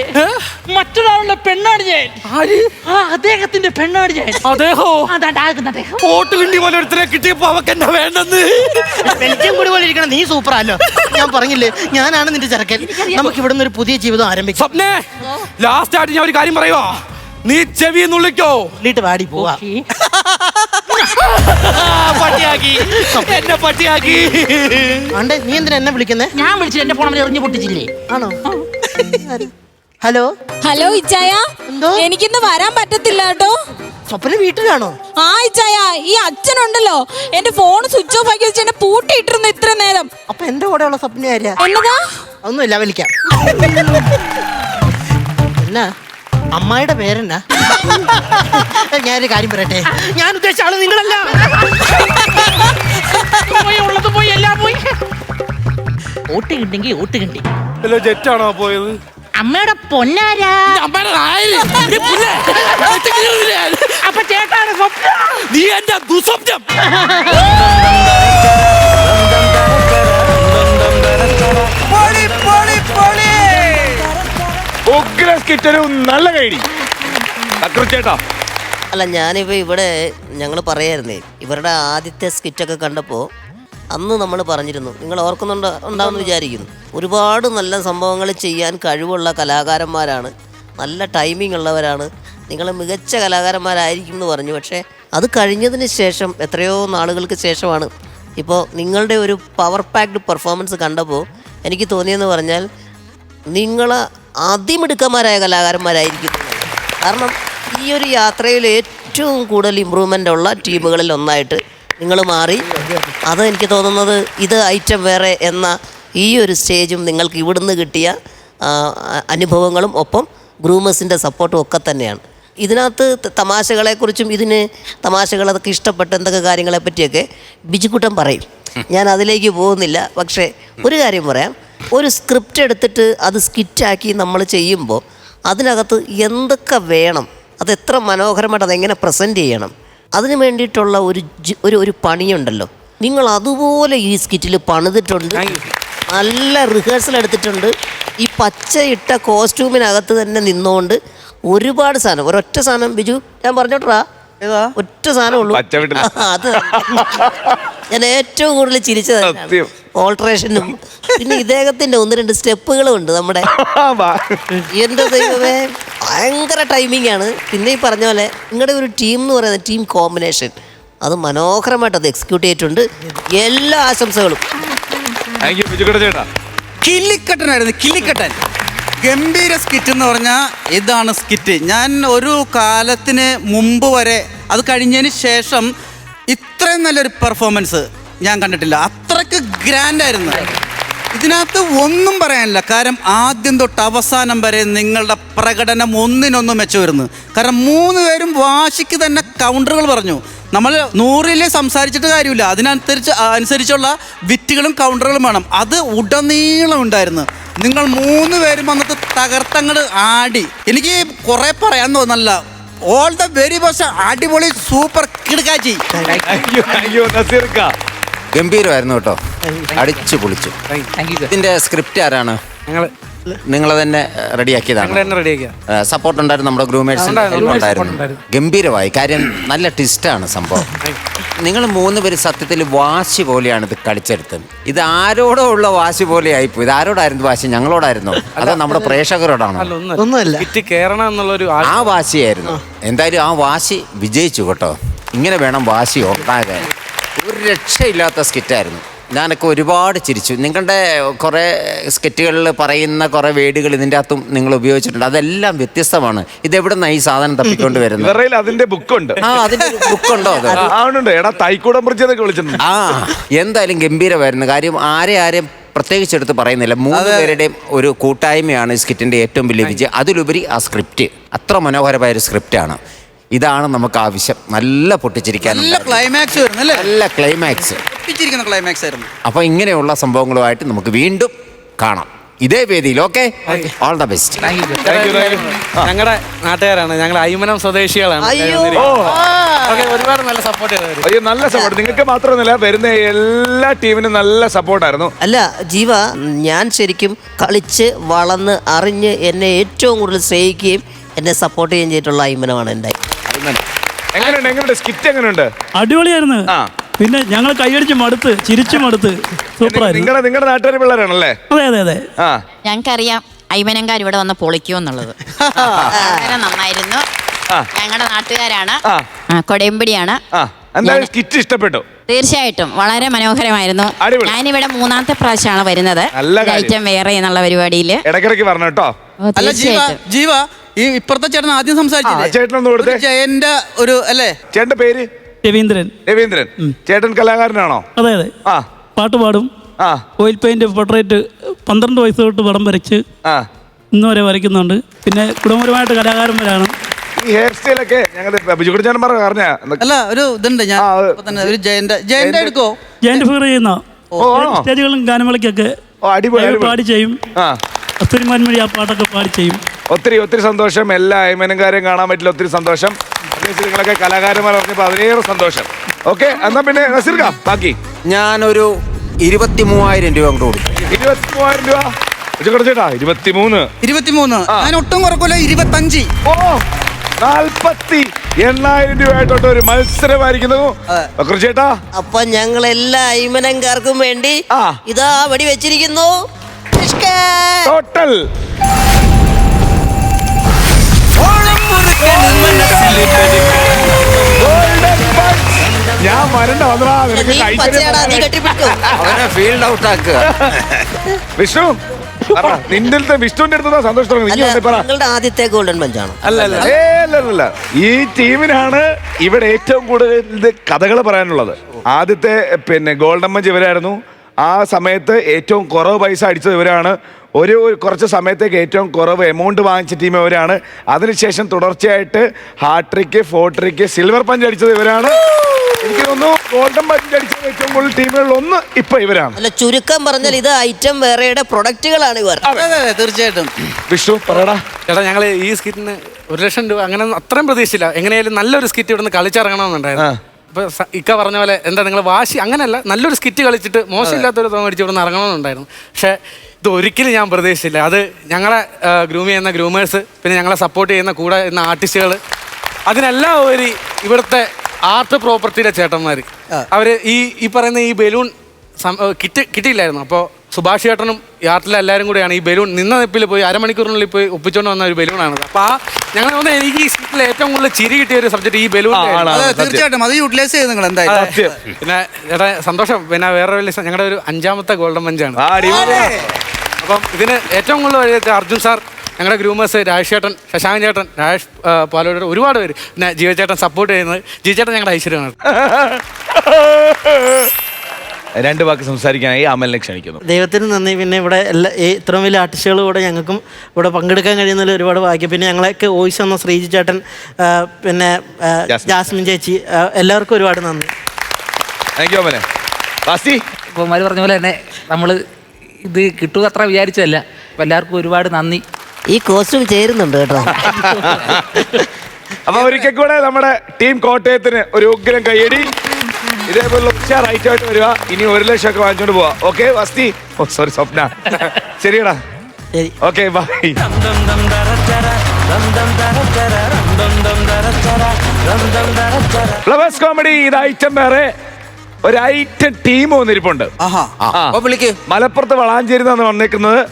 മറ്റൊരാളുടെ പെണ്ണാണ് ഞാൻ. അദ്ദേഹത്തിന്റെ പെണ്ണാണ് ഞാൻ. അദ്ദേഹോ? അദ്ദേഹം പോട്ട് കിണ്ടി പോലെ ഒരുത്തരെ കിട്ടിയപ്പോ അവക്ക് എന്നാ വേണ്ടെന്ന്. വെളിച്ചം കൂടി പോലെ ഇരിക്കണം. നീ സൂപ്പറല്ലോ. ഞാൻ പറഞ്ഞില്ലേ, ഞാനാണ് നിന്റെ ചെറുക്കൻ. നമുക്ക് ഇവിടുന്ന് ഒരു പുതിയ ജീവിതം ആരംഭിക്കാം. സ്വപ്നേ, ലാസ്റ്റ് ആയിട്ട് ഞാൻ ഒരു കാര്യം പറയുവാ. നീ ചെവി നുള്ളിക്കോ. ഉള്ളിട്ട് വാടി പോവാ. പട്ടിയാക്കി എന്നെ പട്ടിയാക്കി. ആണ്ടേ, നീ എന്തിനാ എന്നെ വിളിക്കുന്നേ? ഞാൻ വിളിച്ചില്ല, എന്റെ ഫോണിൽ എറിഞ്ഞു പൊട്ടിച്ചില്ലേ? ആണോ? ഹലോ ഹലോ ഇച്ചായ, എനിക്കിന്ന് വരാൻ പറ്റത്തില്ല കേട്ടോ. സ്വപ്ന വീട്ടിലാണോ? ആ ഇച്ചായ, ഈ അച്ഛനുണ്ടല്ലോ എന്റെ ഫോൺ സ്വിച്ച് ഓഫ് ആക്കി വെച്ച് എന്നെ പൂട്ടിയിട്ടിരുന്നു ഇത്ര നേരം. അപ്പൊ എന്റെ കൂടെയുള്ള സ്വപ്ന ആര്യാ? എന്നതാ? ഒന്നുമില്ല, വിളിക്കാം. എന്നാ അമ്മായിയുടെ പേരെന്നാ? ഞാനൊരു കാര്യം പറയട്ടെ, ഞാൻ ഉദ്ദേശിച്ച ആള് നിങ്ങളല്ല. ഉള്ളത് പോയി, എല്ലാം പോയി. ഓട്ട് കിണ്ടെങ്കിൽ ഓട്ട് കിണ്ടി. ജെറ്റാണോ പോയത്? അമ്മയുടെ പൊന്നാരാ? അപ്പൊ ചേട്ടാണ് സ്വപ്ന. നീ എന്റെ ദുസ്വപ്നം. ഒരു നല്ല കൈഡി ചേട്ടാ. അല്ല, ഞാനിപ്പോൾ ഇവിടെ ഞങ്ങൾ പറയായിരുന്നേ, ഇവരുടെ ആദ്യത്തെ സ്കിറ്റൊക്കെ കണ്ടപ്പോൾ അന്ന് നമ്മൾ പറഞ്ഞിരുന്നു, നിങ്ങൾ ഉണ്ടാവുമെന്ന് വിചാരിക്കുന്നു, ഒരുപാട് നല്ല സംഭവങ്ങൾ ചെയ്യാൻ കഴിവുള്ള കലാകാരന്മാരാണ്, നല്ല ടൈമിംഗ് ഉള്ളവരാണ്, നിങ്ങൾ മികച്ച കലാകാരന്മാരായിരിക്കും എന്ന് പറഞ്ഞു. പക്ഷേ അത് കഴിഞ്ഞതിന് ശേഷം, എത്രയോ നാളുകൾക്ക് ശേഷമാണ് ഇപ്പോൾ നിങ്ങളുടെ ഒരു പവർ പാക്ഡ് പെർഫോമൻസ് കണ്ടപ്പോൾ എനിക്ക് തോന്നിയെന്ന് പറഞ്ഞാൽ നിങ്ങൾ അതിമിടുക്കന്മാരായ കലാകാരന്മാരായിരിക്കും. കാരണം ഈ ഒരു യാത്രയിൽ ഏറ്റവും കൂടുതൽ ഇമ്പ്രൂവ്മെൻ്റ് ഉള്ള ടീമുകളിൽ ഒന്നായിട്ട് നിങ്ങൾ മാറി. അത് എനിക്ക് തോന്നുന്നത് ഇത് ഐറ്റം വേറെ എന്ന ഈ ഒരു സ്റ്റേജും നിങ്ങൾക്ക് ഇവിടുന്ന് കിട്ടിയ അനുഭവങ്ങളും ഒപ്പം ഗ്രൂമേഴ്സിൻ്റെ സപ്പോർട്ടും ഒക്കെ തന്നെയാണ്. ഇതിനകത്ത് തമാശകളെക്കുറിച്ചും ഇതിന് തമാശകളൊക്കെ ഇഷ്ടപ്പെട്ട എന്തൊക്കെ കാര്യങ്ങളെ പറ്റിയൊക്കെ ബിജുക്കുട്ടൻ പറയും. ഞാൻ അതിലേക്ക് പോകുന്നില്ല. പക്ഷേ ഒരു കാര്യം പറയാം, ഒരു സ്ക്രിപ്റ്റ് എടുത്തിട്ട് അത് സ്കിറ്റാക്കി നമ്മൾ ചെയ്യുമ്പോൾ അതിനകത്ത് എന്തൊക്കെ വേണം അത് എത്ര മനോഹരമായിട്ട് അതെങ്ങനെ പ്രസൻറ്റ് ചെയ്യണം, അതിന് വേണ്ടിയിട്ടുള്ള ഒരു പണിയുണ്ടല്ലോ. നിങ്ങൾ അതുപോലെ ഈ സ്കിറ്റിൽ പണിതിട്ടുണ്ട്. നല്ല റിഹേഴ്സൽ എടുത്തിട്ടുണ്ട്. ഈ പച്ചയിട്ട കോസ്റ്റ്യൂമിനകത്ത് തന്നെ നിന്നുകൊണ്ട് ഒരുപാട് സാധനം, ഒരൊറ്റ സാധനം ബിജു ഞാൻ പറഞ്ഞോട്ടാ, ഒറ്റ സാധനം ഉള്ളൂ. അത് ഞാൻ ഏറ്റവും കൂടുതൽ ചിരിച്ചത് ഓൾട്രേഷനും പിന്നെ ഇദ്ദേഹത്തിന്റെ 1-2 സ്റ്റെപ്പുകളും ഉണ്ട് നമ്മുടെ. എന്റെ ദൈവമേ, ഭയങ്കര ടൈമിംഗ് ആണ്. പിന്നെ ഈ പറഞ്ഞ പോലെ നിങ്ങളുടെ ഒരു ടീം എന്ന് പറയുന്നത് ടീം കോമ്പിനേഷൻ അത് മനോഹരമായിട്ട് അത് എക്സിക്യൂട്ട് ചെയ്തിട്ടുണ്ട്. എല്ലാ ആശംസകളും. കില്ലിക്കട്ടനായിരുന്നു, കില്ലിക്കട്ടൻ. ഗംഭീര സ്കിറ്റ് എന്ന് പറഞ്ഞാൽ ഇതാണ് സ്കിറ്റ്. ഞാൻ ഒരു കാലത്തിന് മുമ്പ് വരെ, അത് കഴിഞ്ഞതിന് ശേഷം ഇത്രയും നല്ലൊരു പെർഫോമൻസ് ഞാൻ കണ്ടിട്ടില്ല. അത്രയ്ക്ക് ഗ്രാൻഡായിരുന്നു. ഇതിനകത്ത് ഒന്നും പറയാനില്ല. കാരണം ആദ്യം തൊട്ട് അവസാനം വരെ നിങ്ങളുടെ പ്രകടനം ഒന്നിനൊന്നും മെച്ചമായിരുന്നു. കാരണം 3 പേരും വാശിക്ക് തന്നെ കൗണ്ടറുകൾ പറഞ്ഞു. നമ്മൾ 100 സംസാരിച്ചിട്ട് കാര്യമില്ല, അനുസരിച്ചുള്ള വിറ്റുകളും കൗണ്ടറുകളും വേണം. അത് ഉടനീളം ഉണ്ടായിരുന്നു. നിങ്ങൾ 3 പേരും വന്നിട്ട് തകർത്തങ്ങൾ ആടി. എനിക്ക് കുറെ പറയാൻ തോന്നല്ല. All the very best. അടിപൊളി, സൂപ്പർ, കിടക്കാച്ചി. ഗംഭീരമായിരുന്നു കേട്ടോ, അടിച്ചു പൊളിച്ചു. ഇതിന്റെ സ്ക്രിപ്റ്റ് ആരാണ്? നിങ്ങൾ തന്നെ റെഡിയാക്കിയതാണ്? സപ്പോർട്ട് ഉണ്ടായിരുന്നു നമ്മുടെ ഗ്രൂമേഴ്സിന്? ഗംഭീരമായി. കാര്യം നല്ല ട്വിസ്റ്റാണ് സംഭവം. നിങ്ങൾ 3 പേര് സത്യത്തിൽ വാശി പോലെയാണ് ഇത് കളിച്ചെടുത്തത്. ഇത് ആരോടോ ഉള്ള വാശി പോലെ ആയിപ്പോയി. ഇത് ആരോടായിരുന്നു വാശി? ഞങ്ങളോടായിരുന്നോ അതോ നമ്മുടെ പ്രേക്ഷകരോടാണോ? ആ വാശിയായിരുന്നു. എന്തായാലും ആ വാശി വിജയിച്ചു കേട്ടോ. ഇങ്ങനെ വേണം വാശി ഉണ്ടാകാൻ. ഒരു രക്ഷയില്ലാത്ത സ്കിറ്റായിരുന്നു. ഞാനൊക്കെ ഒരുപാട് ചിരിച്ചു. നിങ്ങളുടെ കുറേ സ്കിറ്റുകളിൽ പറയുന്ന കുറേ വേർഡുകൾ ഇതിൻ്റെ അകത്തും നിങ്ങൾ ഉപയോഗിച്ചിട്ടുണ്ട്. അതെല്ലാം വ്യത്യസ്തമാണ്. ഇതെവിടെ നിന്നാണ് ഈ സാധനം തപ്പിക്കൊണ്ട് വരുന്നത്? അതിന്റെ ബുക്കുണ്ട്. അതിന്റെ ബുക്കുണ്ടോ? എന്തായാലും ഗംഭീരമായിരുന്നു. കാര്യം ആരെയും പ്രത്യേകിച്ചെടുത്ത് പറയുന്നില്ല. 3 പേരുടെയും ഒരു കൂട്ടായ്മയാണ് സ്കിറ്റിന്റെ ഏറ്റവും വലിയ വിജയം. അതിലുപരി ആ സ്ക്രിപ്റ്റ് അത്ര മനോഹരമായ ഒരു സ്ക്രിപ്റ്റാണ്. ഇതാണ് നമുക്ക് ആവശ്യം. നല്ല പൊട്ടിച്ചിരിക്കാൻ, നല്ല ക്ലൈമാക്സ് ആയിരുന്നു. അപ്പൊ ഇങ്ങനെയുള്ള സംഭവങ്ങളുമായിട്ട് നമുക്ക് വീണ്ടും കാണാം ഇതേ വേദിയിൽ. Okay, all the best. ഞങ്ങളുടെ നാട്ടുകാരാണ്, ഞങ്ങൾ അയ്മനം സ്വദേശികളാണ്. ഒരുപാട് നല്ല സപ്പോർട്ട്. നല്ല സപ്പോർട്ട് നിങ്ങൾക്ക് മാത്രമൊന്നുമില്ല, വരുന്ന എല്ലാ ടീമിനും നല്ല സപ്പോർട്ടായിരുന്നു. അല്ല ജീവ, ഞാൻ ശരിക്കും കളിച്ച് വളർന്ന് അറിഞ്ഞ് എന്നെ ഏറ്റവും കൂടുതൽ സ്നേഹിക്കുകയും എന്നെ സപ്പോർട്ട് ചെയ്യുകയും ചെയ്തിട്ടുള്ള അയ്മനമാണ് എൻ്റെ. എങ്ങനെയുണ്ട് സ്കിറ്റ്? എങ്ങനെയുണ്ട്? അടിപൊളിയായിരുന്നു. പിന്നെ ഞങ്ങൾ കൈയടിച്ച് മടുത്ത്, ചിരിച്ചു മടുത്ത്. സൂപ്പറായിരുന്നു. നിങ്ങളുടെ നാട്ടുകാർ പിള്ളേരാണല്ലേ? അതെ അതെ അതെ. ഞങ്ങൾക്കറിയാം അയ്മനങ്കാർ ഇവിടെ വന്ന് പൊളിക്കുമെന്നുള്ളത്. വളരെ നന്നായിരുന്നു. ഞങ്ങളുടെ നാട്ടുകാരാണ്, കൊടയമ്പടിയാണ്. സ്കിറ്റ് ഇഷ്ടപ്പെട്ടു? തീർച്ചയായിട്ടും വളരെ മനോഹരമായിരുന്നു. ഞാനിവിടെ 3ാമത്തെ പ്രാവശ്യമാണ് വരുന്നത് ഐറ്റം വേറെ എന്നുള്ള പരിപാടിയിൽ. ഇടയ്ക്കിടയ്ക്ക് പറഞ്ഞു കേട്ടോ. ജീവ, ഈ ഇപ്പുറത്തെ ചേട്ടൻ ആദ്യം സംസാരിച്ചില്ലേ? ജയന്റെ ഒരു അല്ലേ? ചേട്ടന്റെ പേര്? രവീന്ദ്രൻ. ചേട്ടൻ കലാകാരനാണോ? അതെ അതെ. പാട്ട് പാടും. ഓയിൽ പെയിന്റ് പോർട്രേറ്റ് 12 വയസ്സ് തൊട്ട് പടം വരച്ച് ഇന്ന് വരെ വരയ്ക്കുന്നുണ്ട്. പിന്നെ കുടുംബപരമായിട്ട് കലാകാരന്മാരാണ്. ഈ ഹെയർ സ്റ്റൈലൊക്കെ അല്ല, ഒരു ഇതുണ്ട്. ഞാൻ ഒരു ജയന്റെ എടുക്കോ? ജയന്റ് ഫിഗർ ചെയ്യുന്ന സ്റ്റേജുകളും ഗാനമേളയ്ക്കൊക്കെ പാടി ചെയ്യും. ഒത്തിരി ആ പാട്ടൊക്കെ പാടി ചെയ്യും. ഒത്തിരി സന്തോഷം. എല്ലാ അയ്മനങ്കാരെയും കാണാൻ പറ്റില്ല, ഒത്തിരി സന്തോഷം. നിങ്ങളൊക്കെ കലാകാരന്മാർ പറഞ്ഞപ്പോൾ അതിലേറെ സന്തോഷം. ഓക്കെ, എന്നാ പിന്നെ നസീർക്ക ബാക്കി. ഞാനൊരു 23,000 രൂപ കൊണ്ട് കൊടുക്കും. 23,000 രൂപ? 23. ഞാൻ ഒട്ടും കുറക്കില്ല. 25. 48,000 രൂപയായിട്ടോട്ട് ഒരു മത്സരമായിരിക്കുന്നു ചേട്ടാ. അപ്പൊ ഞങ്ങൾ എല്ലാ അയ്മനങ്കാർക്കും വേണ്ടി ഇതാ വെടി വെച്ചിരിക്കുന്നു. ടോട്ടൽ ഞാൻ വരണ്ട വന്നടാ. ഫീൽഡ് ഔട്ട് ആക്കുക. വിഷ്ണു, നിന്റെ വിഷ്ണുവിന്റെ അടുത്ത് സന്തോഷം. നിങ്ങളുടെ ആദ്യത്തെ ഗോൾഡൻ പഞ്ചാണ്? അല്ല, ഈ ടീമിനാണ് ഇവിടെ ഏറ്റവും കൂടുതൽ കഥകൾ പറയാനുള്ളത്. ആദ്യത്തെ ഗോൾഡൻ പഞ്ച് ഇവരായിരുന്നു. ആ സമയത്ത് ഏറ്റവും കുറവ് പൈസ അടിച്ചത് ഇവരാണ്. കുറച്ച് സമയത്തേക്ക് ഏറ്റവും കുറവ് എമൗണ്ട് വാങ്ങിച്ച ടീം ഇവരാണ്. അതിനുശേഷം തുടർച്ചയായിട്ട് ഹാട്രിക്ക്, 4 ട്രിക്ക്, സിൽവർ പഞ്ച് അടിച്ചത് ഇവരാണ്. എനിക്ക് തോന്നുന്നു ഗോൾഡൻ ബഡ്ജറ്റ് അടിച്ച ഏറ്റവും കൂടുതൽ ടീമുകളിൽ ഒന്ന് ഇപ്പൊ ഇവരാണ്. അല്ല, ചുരുക്കം പറഞ്ഞാൽ ഇത് ഐറ്റം വേറെയുടെ പ്രൊഡക്റ്റുകളാണ് ഇവർ. തീർച്ചയായിട്ടും. വിഷ്ണു പറയടാ. ചേട്ടാ, ഞങ്ങൾ ഈ സ്കിറ്റിന് 1,00,000 രൂപ അങ്ങനെ അത്രയും പ്രതീക്ഷിച്ചില്ല. എങ്ങനെയായാലും നല്ലൊരു സ്കിറ്റ് ഇവിടുന്ന് കളിച്ചിറങ്ങണമെന്നുണ്ടായിരുന്നു. ഇപ്പൊ ഇക്ക പറഞ്ഞ പോലെ എന്താ നിങ്ങൾ വാശി അങ്ങനെയല്ല, നല്ലൊരു സ്കിറ്റ് കളിച്ചിട്ട് മോശമില്ലാത്തൊരു തോം അടിച്ച് ഇവിടുന്ന് ഇറങ്ങണമെന്നുണ്ടായിരുന്നു. പക്ഷേ ഇത് ഒരിക്കലും ഞാൻ പ്രതീക്ഷിച്ചില്ല. അത് ഞങ്ങളെ ഗ്രൂം ചെയ്യുന്ന ഗ്രൂമേഴ്സ്, പിന്നെ ഞങ്ങളെ സപ്പോർട്ട് ചെയ്യുന്ന കൂടെ ചെയ്യുന്ന ആർട്ടിസ്റ്റുകൾ, അതിനെല്ലാം ഒരു ഇവിടുത്തെ ആർട്ട് പ്രോപ്പർട്ടിയുടെ ചേട്ടന്മാർ, അവർ ഈ പറയുന്ന ഈ ബലൂൺ കിട്ടിയില്ലായിരുന്നു. അപ്പോൾ സുഭാഷ് ചേട്ടനും ഈ ആർട്ടിലെ എല്ലാവരും കൂടെയാണ് ഈ ബലൂൺ നിന്ന നിപ്പിൽ പോയി അരമണിക്കൂറിനുള്ളിൽ പോയി ഒപ്പിച്ചുകൊണ്ട് വന്ന ഒരു ബലൂണാണ്. അപ്പോൾ ഞങ്ങൾ വന്ന് എനിക്ക് ഈ സ്കിറ്റിൽ ഏറ്റവും കൂടുതൽ ചിരി കിട്ടിയ ഒരു സബ്ജക്ട് ഈ ബലൂൺ. തീർച്ചയായിട്ടും അത് യൂട്ടിലൈസ് ചെയ്ത് നിങ്ങൾ എന്തായാലും. പിന്നെ ചേട്ടാ സന്തോഷം. പിന്നെ വേറെ വലിയ ഞങ്ങളുടെ ഒരു 5ാമത്തെ ഗോൾഡൻ ബഞ്ചാണ്. അപ്പം ഇതിന് ഏറ്റവും കൂടുതൽ വഴിയെത്തിയ അർജുൻ സാർ, ഞങ്ങളുടെ ഗ്രൂമേഴ്സ് രാജേഷ് ചേട്ടൻ, ശശാങ്കൻ ചേട്ടൻ, രാജേഷ് പാലോട്, ഒരുപാട് പേര്, പിന്നെ ജീവചേട്ടൻ സപ്പോർട്ട് ചെയ്യുന്നത്. ജീവചേട്ടൻ ഞങ്ങളുടെ ഐശ്വര്യമാണ്. 2 വാക്ക് സംസാരിക്കാനായി അമലിനെ ക്ഷണിക്കുന്നു. ദൈവത്തിന് നന്ദി. പിന്നെ ഇവിടെ ഇത്രയും വലിയ ആർട്ടിസ്റ്റുകൾ കൂടെ ഞങ്ങൾക്കും ഇവിടെ പങ്കെടുക്കാൻ കഴിയുന്നതിൽ ഒരുപാട് ഭാഗ്യം. പിന്നെ ഞങ്ങളൊക്കെ വോയിസ് തന്ന ശ്രീജി ചേട്ടൻ, പിന്നെ ജാസ്മിൻ ചേച്ചി, എല്ലാവർക്കും ഒരുപാട് നന്ദി. താങ്ക് യു അമലെ. ഇപ്പോൾ മാര് പറഞ്ഞ പോലെ തന്നെ നമ്മൾ ഇത് കിട്ടുക അത്ര വിചാരിച്ചതല്ല. അപ്പോൾ എല്ലാവർക്കും ഒരുപാട് നന്ദി. ഈ കോസ്റ്റ്യൂം ചേരുന്നുണ്ട് കേട്ടോ. അപ്പൊ ഒരിക്കൽ കൂടെ നമ്മുടെ ടീം കോട്ടയത്തിന് ഒരു ഉഗ്രം കയ്യടി. ഇതേപോലെ ഉഷാറായിട്ട് വരിക. ഇനി 1,00,000 ഒക്കെ വാങ്ങിച്ചോണ്ട് പോവാ. ഓക്കെ വസ്തി, സോറി സ്വപ്ന. ശരിയടാ, ഓക്കെ ബൈ. ഫ്ലവേഴ്സ് കോമഡി ഇത് ഐറ്റം വേറെ ഒരു ഐറ്റം ടീം വന്നിരിപ്പുണ്ട്. മലപ്പുറത്ത് വളാഞ്ചേരി നിന്നാണ് വന്നേക്കുന്നത്.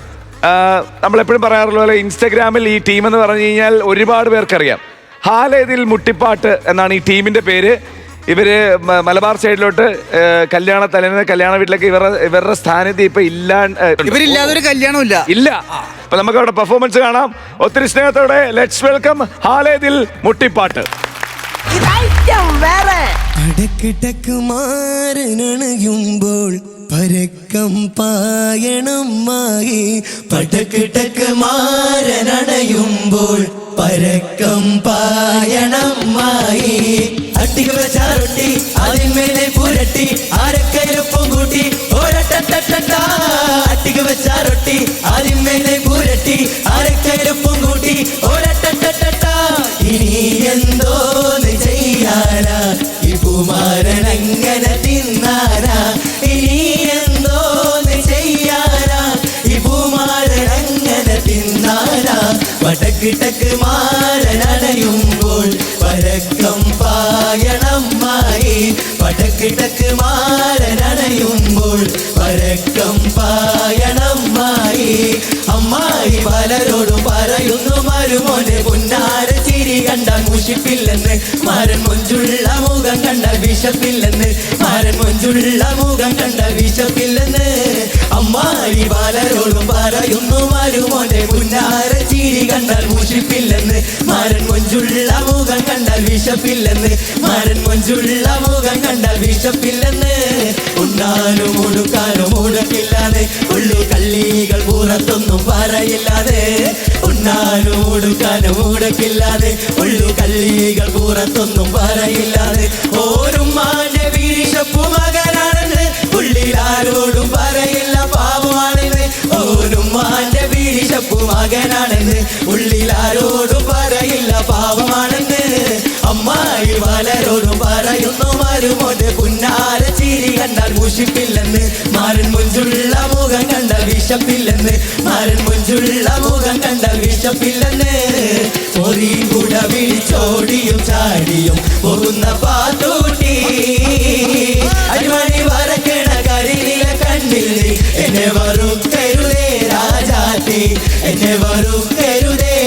നമ്മളെപ്പോഴും പറയാറുള്ള പോലെ ഇൻസ്റ്റഗ്രാമിൽ ഈ ടീം എന്ന് പറഞ്ഞു കഴിഞ്ഞാൽ ഒരുപാട് പേർക്കറിയാം. ഹാലേതിൽ മുട്ടിപ്പാട്ട് എന്നാണ് ഈ ടീമിന്റെ പേര്. ഇവര് മലബാർ സൈഡിലോട്ട് കല്യാണ തലേന്ന് കല്യാണ വീട്ടിലേക്ക് ഇവരുടെ സ്ഥാനത്ത് ഇപ്പൊ ഇവരില്ലാതെ ഒരു കല്യാണം ഇല്ല. അപ്പൊ നമുക്ക് അവിടെ പെർഫോമൻസ് കാണാം. ഒത്തിരി സ്നേഹത്തോടെ ലെറ്റ്സ് വെൽക്കം ഹാലേതിൽ മുട്ടിപ്പാട്ട്. മാറിനണയുമ്പോൾ പരക്കം പായണമായി, പടക്കിടക്ക് മാറനണയുമ്പോൾ പരക്കം പായണമായി. അട്ടിക വെച്ചാറൊട്ടി അതിന്മേലെ പുരട്ടി ആരക്കയിലൊപ്പം കൂട്ടി ഒരട്ടട്ടട്ട. അട്ടിക വെച്ചാറൊട്ടി അതിന്മേലെ പുരട്ടി ആരക്കയിലൊപ്പം കൂട്ടി ഒരട്ടട്ടട്ട. ഇനി എന്തോന്ന് ചെയ്യാനാ ഈ പൂമാരനങ്ങനെ തിന്നാനാ? ഇനി എന്തോന്ന് ചെയ്യാനാ ഈ പൂമാരനങ്ങനെ തിന്നാനാ? വടക്കിട്ടക്ക് മാരനണയുമ്പോൾ പരക്കം പായണമായി, വടക്കിട്ടക്ക് മാരനണയുമ്പോൾ പരക്കം പായണമായി. അമ്മായി പലരോടും പറയുന്നു മരുമോനെ പൊന്നാര ചിരി കണ്ടാൽ മുഷിപ്പില്ലെന്ന്, മാരൻ മൊഞ്ചുള്ള മുഖം കണ്ടാൽ വിശപ്പില്ലെന്ന്, മാരൻ മൊഞ്ചുള്ള മുഖം കണ്ടാൽ വിശപ്പില്ലെന്ന്. അമ്മായി പലരോടും പറയുന്നു മരുമോനെ പൊന്നാര ചിരി കണ്ടാൽ മുഷിപ്പില്ലെന്ന്, മാരൻ മൊഞ്ചുള്ള മുഖം കണ്ടാൽ വിശപ്പില്ലെന്ന്, മാരൻ മൊഞ്ചുള്ള മുഖം കണ്ടാൽ വിശപ്പില്ലെന്ന്. ഉണ്ണാനും ഉടുക്കാനും ഉടക്കില്ലാതെ ഉള്ളു കള്ളികൾ പുറത്തൊന്നും പറയില്ലാതെ, ഉണ്ണാനും ഉടുക്കാനും ഉടക്കില്ലാതെ ഉള്ളു കള്ളികൾ പുറത്തൊന്നും പറയില്ലാതെ. ഓരുമ്മാന്റെ വിശപ്പു മകനാണെന്ന് ഉള്ളിലാരോടും പറയില്ല പാവമാണെന്ന്. ഓരുമ്മാന്റെ വിശപ്പു മകനാണെന്ന് ഉള്ളിലാരോടും പറയില്ല പാവമാണെന്ന്. അമ്മായി പലരോടും പറയുന്നു മരുമോന്റെ പുന്നാര ചിരി കണ്ടാൽ മുഷിപ്പില്ലെന്ന്, മാരൻ മുഞ്ചുള്ള മുഖം കണ്ടാൽ വിശപ്പില്ലെന്ന്, മാരൻ മുഞ്ചുള്ള മുഖം കണ്ടാൽ വിശപ്പില്ലെന്ന്. പൊറിയും കൂട വിളിച്ചോടിയും ചാടിയും പോകുന്ന പാത്തൂട്ടി, അരിമണി വരക്കണ കരിനില കണ്ണിൽ എന്നെ വറുക്കരുതേ രാജാത്തി, എന്നെ വറുക്കരുതേ.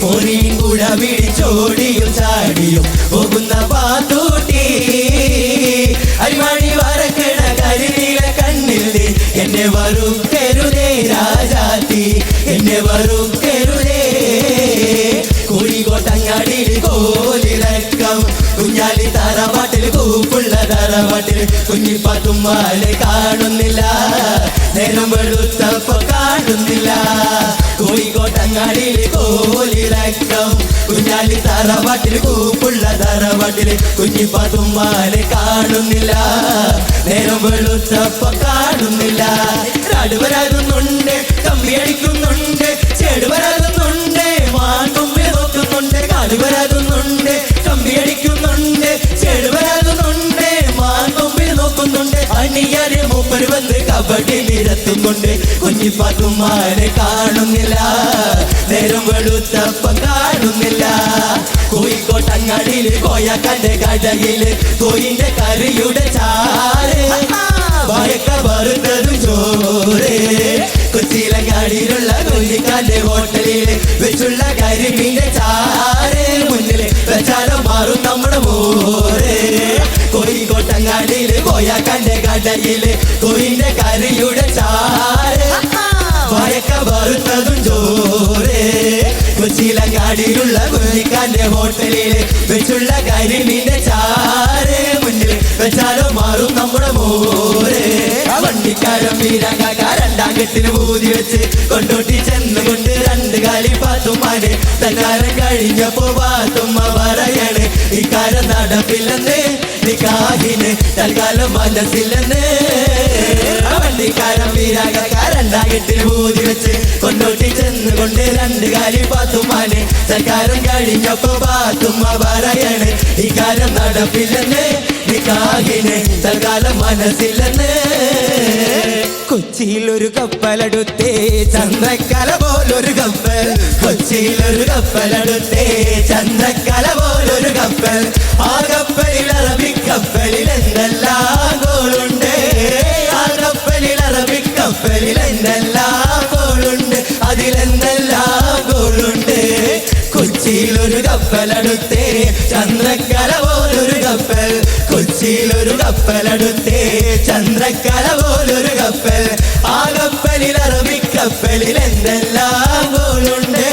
പൊറിയും കൂട വിളിച്ചോടിയും ചാടിയും പോകുന്ന പാത്തൂട്ടി, അരിമണി വരക്കണ കരിനില കണ്ണിൽ എന്നെ വറുക്കരുതേ രാജാത്തി, എന്നെ വറുക്കരുതേ. കോഴിക്കോട്ടങ്ങാടിയിൽ കോലിളക്കം, കുഞ്ഞാലി തറവാട്ടിൽ കൂപ്പുള്ള തറവാട്ടിൽ കുഞ്ഞിപ്പാത്തുമ്മാലെ കാണുന്നില്ല, നേരം വെളുത്തപ്പോ കാണുന്നില്ല. കോഴിക്കോട്ടങ്ങാടിയിൽ കോലിളക്കം, കുഞ്ഞാലി തറവാട്ടിൽ കൂപ്പുള്ള തറവാട്ടിൽ കുഞ്ഞിപ്പതുമ്മാനെ കാണുന്നില്ല നേരം വെളുത്തപ്പ കാണുന്നില്ല രാടുവരാകുന്നുണ്ട് കമ്പി അടിക്കുന്നുണ്ട് ചേടുവരാകുന്നുണ്ട് മാൻകൊമ്പിൽ നോക്കുന്നുണ്ട് കാടുവരാകുന്നുണ്ട് കമ്പി അടിക്കുന്നുണ്ട് ചേടുവരാകുന്നുണ്ട് മാൻകൊമ്പിൽ നോക്കുന്നുണ്ട് അണിയാരെ മൂപ്പര് വന്ന് കബഡി നിരത്തുന്നുണ്ട് കുഞ്ഞിപ്പതുമ്മാനെ കാണുന്നില്ല നേരം വെളുത്തപ്പം കാണുന്നില്ല കോഴിക്കോട്ടങ്ങാടിയില് കോയാക്കാന്റെ കടയില് കോയിന്റെ കറിയുടെ ചാറ് വാഴക്ക വറുത്തതും ചോറ് കൊച്ചിയിലങ്ങാടിയിലുള്ള കൊല്ലിക്കാന്റെ ഹോട്ടലില് വെച്ചുള്ള കരിമീന്റെ ചാറ് മുന്നില് വെച്ചാലോ മാറും നമ്മുടെ മോര് കോഴിക്കോട്ടങ്ങാടിയില് കോയാക്കാന്റെ കടയില് കോയിന്റെ കറിയുടെ ചാറ് വാഴക്ക വറുത്തതും ചോറ് കൊച്ചിയിലങ്ങാടിയിലുള്ള കൊല്ലിക്കാന്റെ ഹോട്ടലില് വെച്ചുള്ള കരിമീന്റെ ചാറ് മുന്നിൽ വെച്ചാലോ മാറും നമ്മുടെ മോര് വണ്ടിക്കാരൻ വീരങ്ങാരണ്ടാം കെട്ടിന് ഊതി വെച്ച് കൊണ്ടോട്ടി ചെന്നുകൊണ്ട് രണ്ട് കാലി പാത്തുമാനെ തന്നാരം കഴിഞ്ഞപ്പോ പാത്തുമ്മ പറയണ് ഇക്കാരം നടപ്പില്ലെന്ന് നിക്കാഹിന് തൽക്കാലം മനസ്സില്ലെന്ന് വണ്ടിക്കാരൻ വീരങ്ങാരണ്ടാം കെട്ടിന് ഊതി വെച്ച് കൊണ്ടോട്ടി ചെന്നുകൊണ്ട് രണ്ട് കാലി പാത്തുമാനെ തൽക്കാലം കഴിഞ്ഞപ്പോ പാത്തുമ്മ പറയണ് ഇക്കാരം നടപ്പില്ലെന്ന് നിക്കാഹിന് തൽക്കാലം മനസ്സില്ലെന്ന് കൊച്ചിയിലൊരു കപ്പലെടുത്തേ ചന്ദ്രക്കല പോലൊരു കപ്പൽ കൊച്ചിയിലൊരു കപ്പലെടുത്തേ ചന്ദ്രക്കല പോലൊരു കപ്പൽ ആ കപ്പലിൽ അറബിക്കപ്പലിൽ എന്തെല്ലാം ഗോളുണ്ട് ആ കപ്പലിൽ അറബിക്കപ്പലിൽ എന്തെല്ലാം ഗോളുണ്ട് അതിലെന്തെല്ലാം ഗോളുണ്ട് കൊച്ചിയിലൊരു കപ്പലെടുത്തേ ചന്ദ്രക്കല പോലൊരു കപ്പൽ കൊച്ചിയിലൊരു കപ്പലെടുത്തേ ചന്ദ്രക്കല പോലൊരു കപ്പൽ ആ കപ്പലിൽ അറബിക്കപ്പലിൽ എന്തെല്ലാം ഗോളുണ്ട്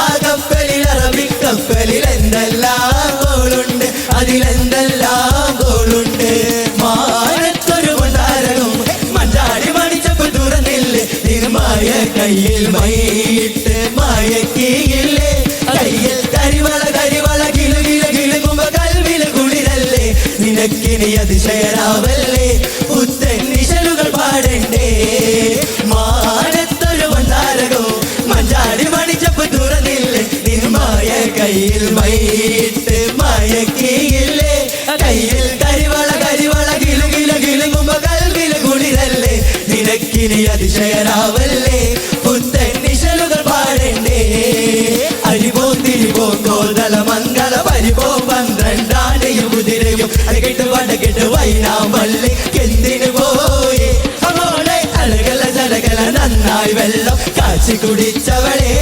ആ കപ്പലിൽ അറബിക്കപ്പലിൽ എന്തെല്ലാം ഗോളുണ്ട് അതിലെന്തെല്ലാം ഗോളുണ്ട് മാനത്തൊരു കൊണ്ടാരകം മഞ്ചാടി മണിച്ചപ്പ് തുറന്നില്ലേ നിർമായ കയ്യിൽ മൈയിട്ട് മയക്കിയില്ലേ കയ്യിൽ കരിവള കരിവള കിളു കിള കിളുകുമ്പോ കൽവില് കുളിരല്ലേ നിനക്കിനി അതിശയരാവല്ലേ പുത്തൻ നിശലുകൾ പാടണ്ടേ മാനത്തൊരു വണ്ടാരകവും മഞ്ചാടി മണിച്ചപ്പ് തുറന്നില്ലേ നിർമായ കയ്യിൽ മൈയിട്ട് മയക്കിയില്ലേ കയ്യിൽ കരിവള കരിവള കിളു കിള കിളുകുമ്പോ കൽവില് കുളിരല്ലേ നിനക്കിനി അതിശയരാവല്ലേ പുത്തൻ നിശലുകൾ പാടണ്ടേ അരിപോ തിരിപോ കോതല മംഗള പരിപോ 12 ആനയും കുതിരയും അഴകിട്ട് വടകിട്ട് വൈനാമ്പള്ളി എന്തിനു പോയി അവളെ അഴകല ജലകല നന്നായി വെള്ളം കാച്ചി കുടിച്ചവളെ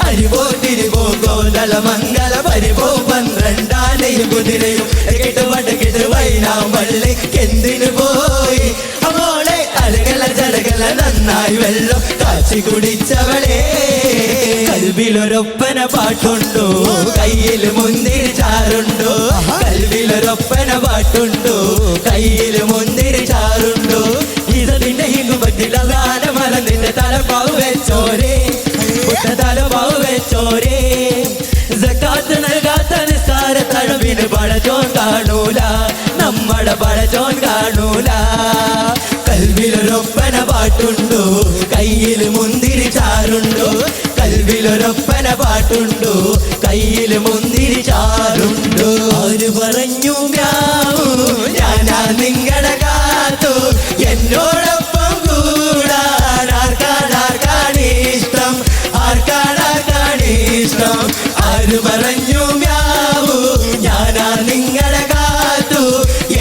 അരിപോ തിരിപോ കോതല മംഗള പരിപോ 12 ആനയും കുതിരയും അഴകിട്ട് വടകിട്ട് വൈനാമ്പള്ളി എന്തിനു പോയി അവളെ അഴകല ജലകല നന്നായി വെള്ളം കാച്ചി കുടിച്ചവളെ കൽവിലൊരൊപ്പന പാട്ടുണ്ടോ കയ്യിൽ മുന്തിരി ചാറുണ്ടോ കൽവിലൊരൊപ്പന പാട്ടുണ്ടോ കയ്യിൽ മുന്തിരി ചാറുണ്ടോ ഇതതിന്റെ ഹിങ്ങു പറ്റില്ല ഗാനമല നിന്റെ തലപ്പാവ് വെച്ചോരേ തലപ്പാവ് വെച്ചോരേ സക്കാത്ത് നൽകാത്ത നിസ്കാര തഴവിന് പടച്ചോൻ കാണൂല നമ്മുടെ പടച്ചോൻ കാണൂല കൽവിലൊരൊപ്പന പാട്ടുണ്ടോ കയ്യിൽ മുന്തിരി ചാറുണ്ടോ കൽവിലൊരൊപ്പന പാട്ടുണ്ടോ കയ്യിൽ മുന്തിരി ചാറുണ്ടോ അവര് പറഞ്ഞു മ്യാവൂ ഞാനാ നിങ്ങളുടെ കാത്തു എന്നോടൊപ്പം കൂടാൻ ആർക്കാണിഷ്ടം ആർക്കാണിഷ്ടം ആര് പറഞ്ഞു മ്യാവൂ ഞാനാ നിങ്ങളുടെ കാത്തു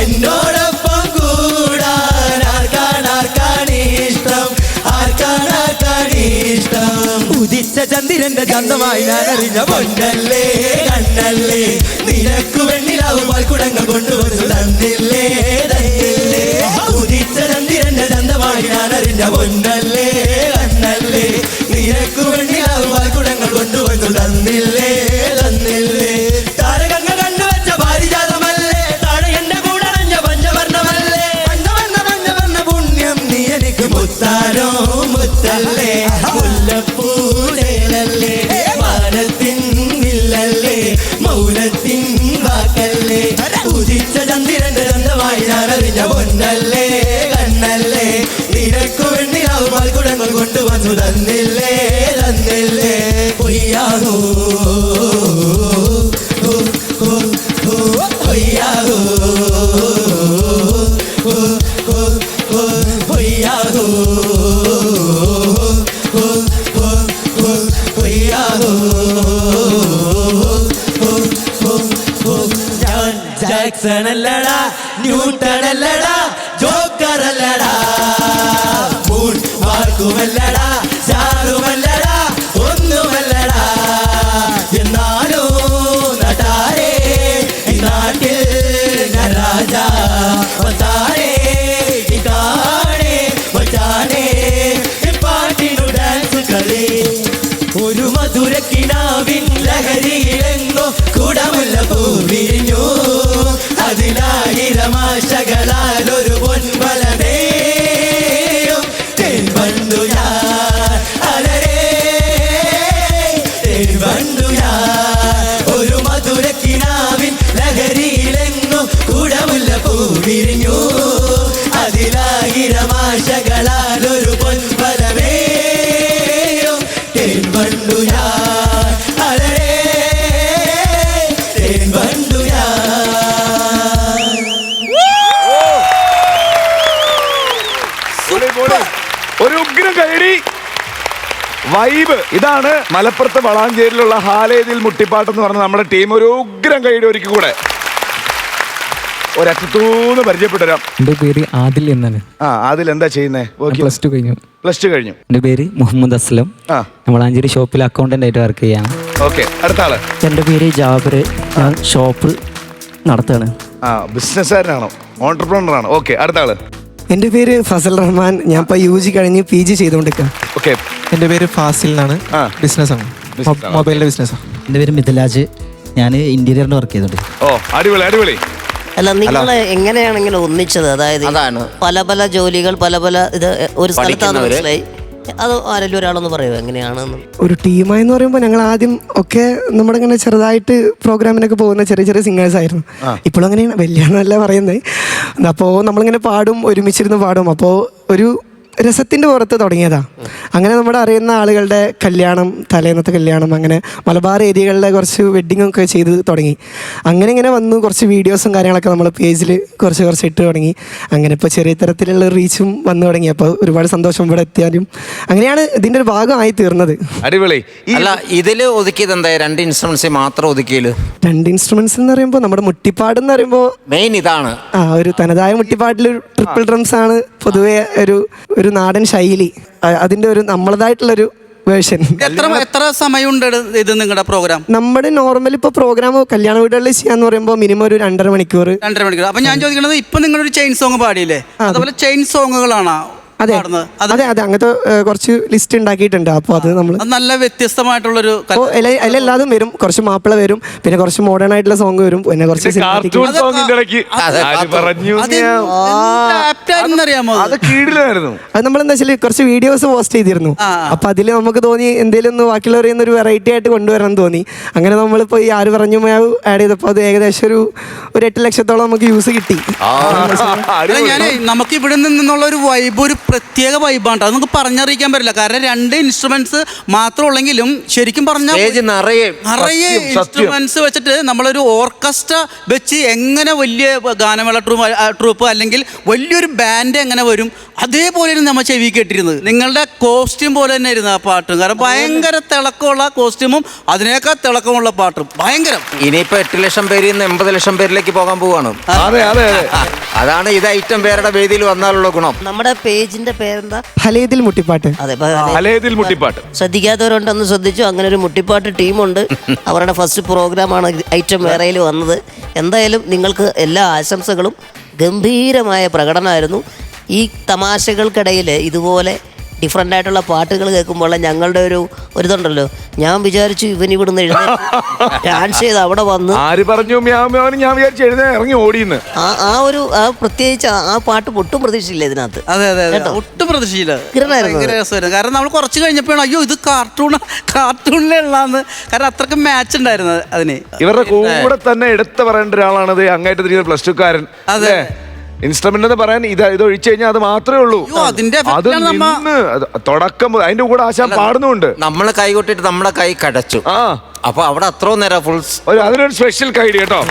എന്നോടൊപ്പം കൂടാൻ ആർക്കാണിഷ്ടം ആർക്കാണിഷ്ടം ഉദിച്ച ചന്ദ്രന്റെ ചന്തമായി ഞാൻ അറിഞ്ഞ പൊന്നല്ലേ കണ്ണല്ലേ നിനക്കു വെണ്ണിലാവും പാൽക്കുടങ്ങൾ കൊണ്ടുവന്നു തന്നില്ലേ തന്നില്ലേ ഉദിച്ച ചന്ദ്രന്റെ ചന്തമായി ഞാൻ അറിഞ്ഞ പൊന്നല്ലേ കണ്ണല്ലേ നിനക്കു വെണ്ണിലാവും പാൽക്കുടങ്ങൾ കൊണ്ടുവന്നു തന്നില്ലേ തന്നില്ലേ താരകങ്ങ കണ്ടുവച്ച പാരിജാതമല്ലേ താഴെ എന്റെ കൂടെ അണഞ്ഞ പഞ്ചവർണ്ണമല്ലേ പഞ്ചവർണ്ണ പുണ്യം നീ എനിക്ക് മുത്താനോ മുത്തല്ലേ മുല്ലപ്പൂലല്ലേ മാനത്തിൻ കൊണ്ടുവന്നു തന്നില്ലേ തന്നില്ലേ പൊയ്യാകോ പൊയ്യാകോ പൊയ്യാകോ ജാക്സൺ അല്ലടാ ന്യൂട്ടൺ അല്ലടാ ജോക്കർ അല്ലടാ മൂൺ വാക്കുമല്ലടാ ചാറുമല്ലടാ ഒന്നുമല്ലടാ എന്നാലോ നടാരേ ഈ നാട്ടിൽ ഞാൻ രാജാ വത്താരേ ഈ കാണേ വച്ചാനേ പാട്ടിനു ഡാൻസ് കളി ഒരു മധുരക്കിനാവിൻ ലഹരിയിലെങ്ങോ കുടമുല്ല പൂവിരിഞ്ഞു അതിലായിരമാശകളാൽ ഒരു പൊൻവലതേയും തേൻവണ്ടു ഞാൻ അലരേ തേൻവണ്ടു ഞാൻ ഒരു മധുരക്കിനാവിൻ ലഹരിയിലെങ്ങോ കുടമുല്ല പൂവിരിഞ്ഞു അതിലായിരമാശകളാൽ ഒരു പൊൻവലതേയും തേൻവണ്ടു ഞാൻ അലരേ തേൻവണ്ടു ഞാൻ. ഒരു ഉഗ്രം കൈഡി വൈബ്. ഇതാണ് മലപ്പുറത്ത് വളാഞ്ചേരിയിലുള്ള ഹാലേതിൽ മുട്ടിപ്പാട്ട് എന്ന് പറഞ്ഞ നമ്മുടെ ടീം. ഒരു ഉഗ്രം കൈഡി ഒരിക്കൽ കൂടെ ഒരറ്റത്തൂന്ന് പരിചയപ്പെട്ടുതരാം. എൻ്റെ പേര് ആദിൽ എന്നാണ്. ആദിൽ എന്താ ചെയ്യുന്നേ? +2 കഴിഞ്ഞു. +2 കഴിഞ്ഞു. എൻ്റെ പേര് മുഹമ്മദ് അസ്ലം. വളാഞ്ചേരി ഷോപ്പിൽ അക്കൗണ്ടന്റ് ആയിട്ട് വർക്ക് ചെയ്യാണ്. ഓക്കെ, അടുത്ത ആള്. എൻ്റെ പേര് ജാബിർ. ഞാൻ ഷോപ്പ് നടത്താണ്. ബിസിനസ്സുകാരനാണോ? ഓൺടർപ്രണർ ആണോ? ഓക്കെ, അടുത്ത ആള്. എൻ്റെ പേര് ഫസൽ റഹ്മാൻ. ഞാൻ ഇപ്പോൾ UG കഴിഞ്ഞ് PG ചെയ്തുകൊണ്ടിരിക്കുക. ഓക്കെ. എൻ്റെ പേര് ഫാസിൽ എന്നാണ്. ബിസിനസ്സാണ്, മൊബൈലിൻ്റെ ബിസിനസ്സാണ്. എൻ്റെ പേര് മിഥിലാജ്. ഞാൻ ഇന്റീരിയറിന് വർക്ക് ചെയ്തിട്ടുണ്ട്. ഓ, അടിപൊളി അടിപൊളി. അല്ല, നിങ്ങൾ എങ്ങനെയാണെങ്കിലും ഒന്നിച്ചത്? അതായത് പല പല ജോലികൾ പല പല ഇത് ഒരു സ്ഥലത്താണ് മനസ്സിലായി. അത് ആരെങ്കിലും ഒരാളൊന്ന് പറയുമോ എങ്ങനെയാണെന്ന്? ഒരു ടീമായെന്ന് പറയുമ്പോൾ ഞങ്ങൾ ആദ്യം ഒക്കെ നമ്മുടെ ഇങ്ങനെ ചെറുതായിട്ട് പ്രോഗ്രാമിനൊക്കെ പോകുന്ന ചെറിയ ചെറിയ സിംഗേഴ്സ് ആയിരുന്നു. ഇപ്പോഴും അങ്ങനെയാണ്, വലിയാന്നല്ല പറയുന്നത്. അപ്പോൾ നമ്മളിങ്ങനെ പാടും, ഒരുമിച്ചിരുന്ന് പാടും. അപ്പോൾ ഒരു രസത്തിൻ്റെ പുറത്ത് തുടങ്ങിയതാ. അങ്ങനെ നമ്മുടെ അറിയുന്ന ആളുകളുടെ കല്യാണം, തലേന്നത്തെ കല്യാണം, അങ്ങനെ മലബാർ ഏരിയകളിലെ കുറച്ച് വെഡ്ഡിങ് ഒക്കെ ചെയ്ത് തുടങ്ങി. അങ്ങനെ ഇങ്ങനെ വന്നു കുറച്ച് വീഡിയോസും കാര്യങ്ങളൊക്കെ നമ്മൾ പേജിൽ കുറച്ച് ഇട്ട് തുടങ്ങി. അങ്ങനെ ഇപ്പോൾ ചെറിയ തരത്തിലുള്ള റീച്ചും വന്നു തുടങ്ങി. അപ്പോൾ ഒരുപാട് സന്തോഷം ഇവിടെ എത്തിയാലും. അങ്ങനെയാണ് ഇതിൻ്റെ ഒരു ഭാഗമായി തീർന്നത്. അടിപൊളി. അല്ല, ഇതിൽ ഒതുക്കിയത് എന്താ? 2 ഇൻസ്ട്രുമെന്റ്സ് മാത്രം ഒതുക്കിയില്? 2 ഇൻസ്ട്രുമെന്റ്സ് എന്ന് പറയുമ്പോൾ നമ്മുടെ മുട്ടിപ്പാട് എന്ന് പറയുമ്പോൾ മെയിൻ ഇതാണ്. ഒരു തനതായ മുട്ടിപ്പാട്ടിൽ ട്രിപ്പിൾ ഡ്രംസ് ആണ് പൊതുവെ ഒരു നാടൻ ശൈലി. അതിന്റെ ഒരു നമ്മളതായിട്ടുള്ളൊരു വേർഷൻ. എത്ര സമയമുണ്ട് ഇത് നിങ്ങളുടെ പ്രോഗ്രാം? നമ്മുടെ നോർമൽ ഇപ്പൊ പ്രോഗ്രാം കല്യാണ വീടുകളിൽ ചെയ്യാന്ന് പറയുമ്പോൾ മിനിമം ഒരു 2.5 മണിക്കൂർ. അപ്പൊ ഞാൻ ചോദിക്കുന്നത്, ഇപ്പൊ നിങ്ങളൊരു ചെയിൻ സോങ് പാടിയില്ലേ, അതുപോലെ ചെയിൻ സോങ്ങുകളാണോ? അതെ അങ്ങനത്തെ കുറച്ച് ലിസ്റ്റ് ഉണ്ടാക്കിയിട്ടുണ്ട്. അപ്പോൾ അത് നമ്മൾ നല്ല വ്യത്യസ്തമായിട്ടുള്ളൊരു എല്ലാതും വരും. കുറച്ച് മാപ്പിള വരും, പിന്നെ കുറച്ച് മോഡേൺ ആയിട്ടുള്ള സോങ് വരും, പിന്നെ കുറച്ച് അത് നമ്മളെന്താ വെച്ചാൽ കുറച്ച് വീഡിയോസ് പോസ്റ്റ് ചെയ്തിരുന്നു. അപ്പൊ അതിൽ നമുക്ക് തോന്നി എന്തെങ്കിലും ഒന്ന് ബാക്കിയുള്ളവർ ഒരു വെറൈറ്റി ആയിട്ട് കൊണ്ടുവരണം തോന്നി. അങ്ങനെ നമ്മളിപ്പോ ഈ ആര് പറഞ്ഞു ആഡ് ചെയ്തപ്പോൾ അത് ഏകദേശം ഒരു 8 ലക്ഷത്തോളം നമുക്ക് യൂസ് കിട്ടി. നമുക്ക് ഇവിടെ നിന്നുള്ള ഒരു വൈബ്, ഒരു പ്രത്യേക വൈബാണ്. അത് നമുക്ക് പറഞ്ഞറിയിക്കാൻ പറ്റില്ല. കാരണം 2 ഇൻസ്ട്രുമെന്റ്സ് മാത്രം ഉള്ളെങ്കിലും ശരിക്കും പറഞ്ഞാൽ നിറയെ ഇൻസ്ട്രുമെന്റ്സ് വെച്ചിട്ട് നമ്മളൊരു ഓർക്കസ്ട്ര വെച്ച് എങ്ങനെ വലിയ ഗാനമേള ട്രൂപ്പ് അല്ലെങ്കിൽ വലിയൊരു ബാൻഡ് എങ്ങനെ വരും, അതേപോലെ നമ്മൾ ചെവി കേട്ടിരുന്നത്. നിങ്ങളുടെ കോസ്റ്റ്യൂം പോലെ തന്നെ ഇരുന്നു ആ പാട്ടും. കാരണം ഭയങ്കര തിളക്കമുള്ള കോസ്റ്റ്യൂമും അതിനേക്കാൾ തിളക്കമുള്ള പാട്ടും ഭയങ്കരം. ഇനിയിപ്പോ 8 ലക്ഷം പേരിൽ നിന്ന് 80 ലക്ഷം പേരിലേക്ക് പോകാൻ പോവാണ്. അതാണ് ഇത് ഐറ്റം പേരുടെ വേദിയിൽ വന്നാലുള്ള ഗുണം. നമ്മുടെ പേജിന്റെ പേരെന്താ? ഹലേതിൽ മുട്ടിപ്പാട്ട്. അതെ, ഹലേതിൽ മുട്ടിപ്പാട്ട്. ശ്രദ്ധിക്കാത്തവരുണ്ടെന്ന് ശ്രദ്ധിച്ചു. അങ്ങനെ ഒരു മുട്ടിപ്പാട്ട് ടീമുണ്ട്. അവരുടെ ഫസ്റ്റ് പ്രോഗ്രാമാണ് ഐറ്റം വേറെയിൽ വന്നത്. എന്തായാലും നിങ്ങൾക്ക് എല്ലാ ആശംസകളും. ഗംഭീരമായ പ്രകടനമായിരുന്നു. ഈ തമാശകൾക്കിടയിൽ ഇതുപോലെ ഡിഫറെൻ്റ് ആയിട്ടുള്ള പാട്ടുകൾ കേൾക്കുമ്പോൾ ഞങ്ങളുടെ ഒരു ഇതുണ്ടല്ലോ, ഞാൻ വിചാരിച്ചു ഇവൻ ഇവിടുന്ന് ഡാൻസ് ചെയ്ത് അവിടെ വന്ന് ആര് പറഞ്ഞു ഞാൻ വിചാരിച്ചു ഇറങ്ങി ഓടിയെന്ന്. പ്രത്യേകിച്ച് ആ പാട്ട് ഒട്ടും പ്രതീക്ഷയില്ല ഇതിനകത്ത്. അതെ, ഒട്ടും പ്രതീക്ഷയില്ല. കാരണം നമ്മൾ കുറച്ച് കഴിഞ്ഞപ്പോഴാണ് അയ്യോ ഇത് കാർട്ടൂണിലുള്ളതെന്ന്. കാരണം അത്രയ്ക്ക് മാച്ച് ഉണ്ടായിരുന്നു അതിന്. ഇവരുടെ കൂടെ തന്നെ എടുത്തു പറയേണ്ട ഒരാളാണത്. അങ്ങായിട്ട് തിരിഞ്ഞ +2കാരൻ. അതെ, ഇൻസ്ട്രുമെന്റ് എന്ന് പറയാൻ ഇത് ഒഴിച്ചു കഴിഞ്ഞാൽ അത് മാത്രമേ ഉള്ളൂ. അത് നിന്ന് തുടക്കം അതിന്റെ കൂടെ ആശാൻ പാടുന്നുണ്ട്. നമ്മള് കൈ കൊട്ടിട്ട് നമ്മുടെ കൈ കടച്ചു. അപ്പൊ അവിടെ അത്രയും നേരം ഫുൾ അതിനൊരു സ്പെഷ്യൽ കൈഡി കേട്ടോ.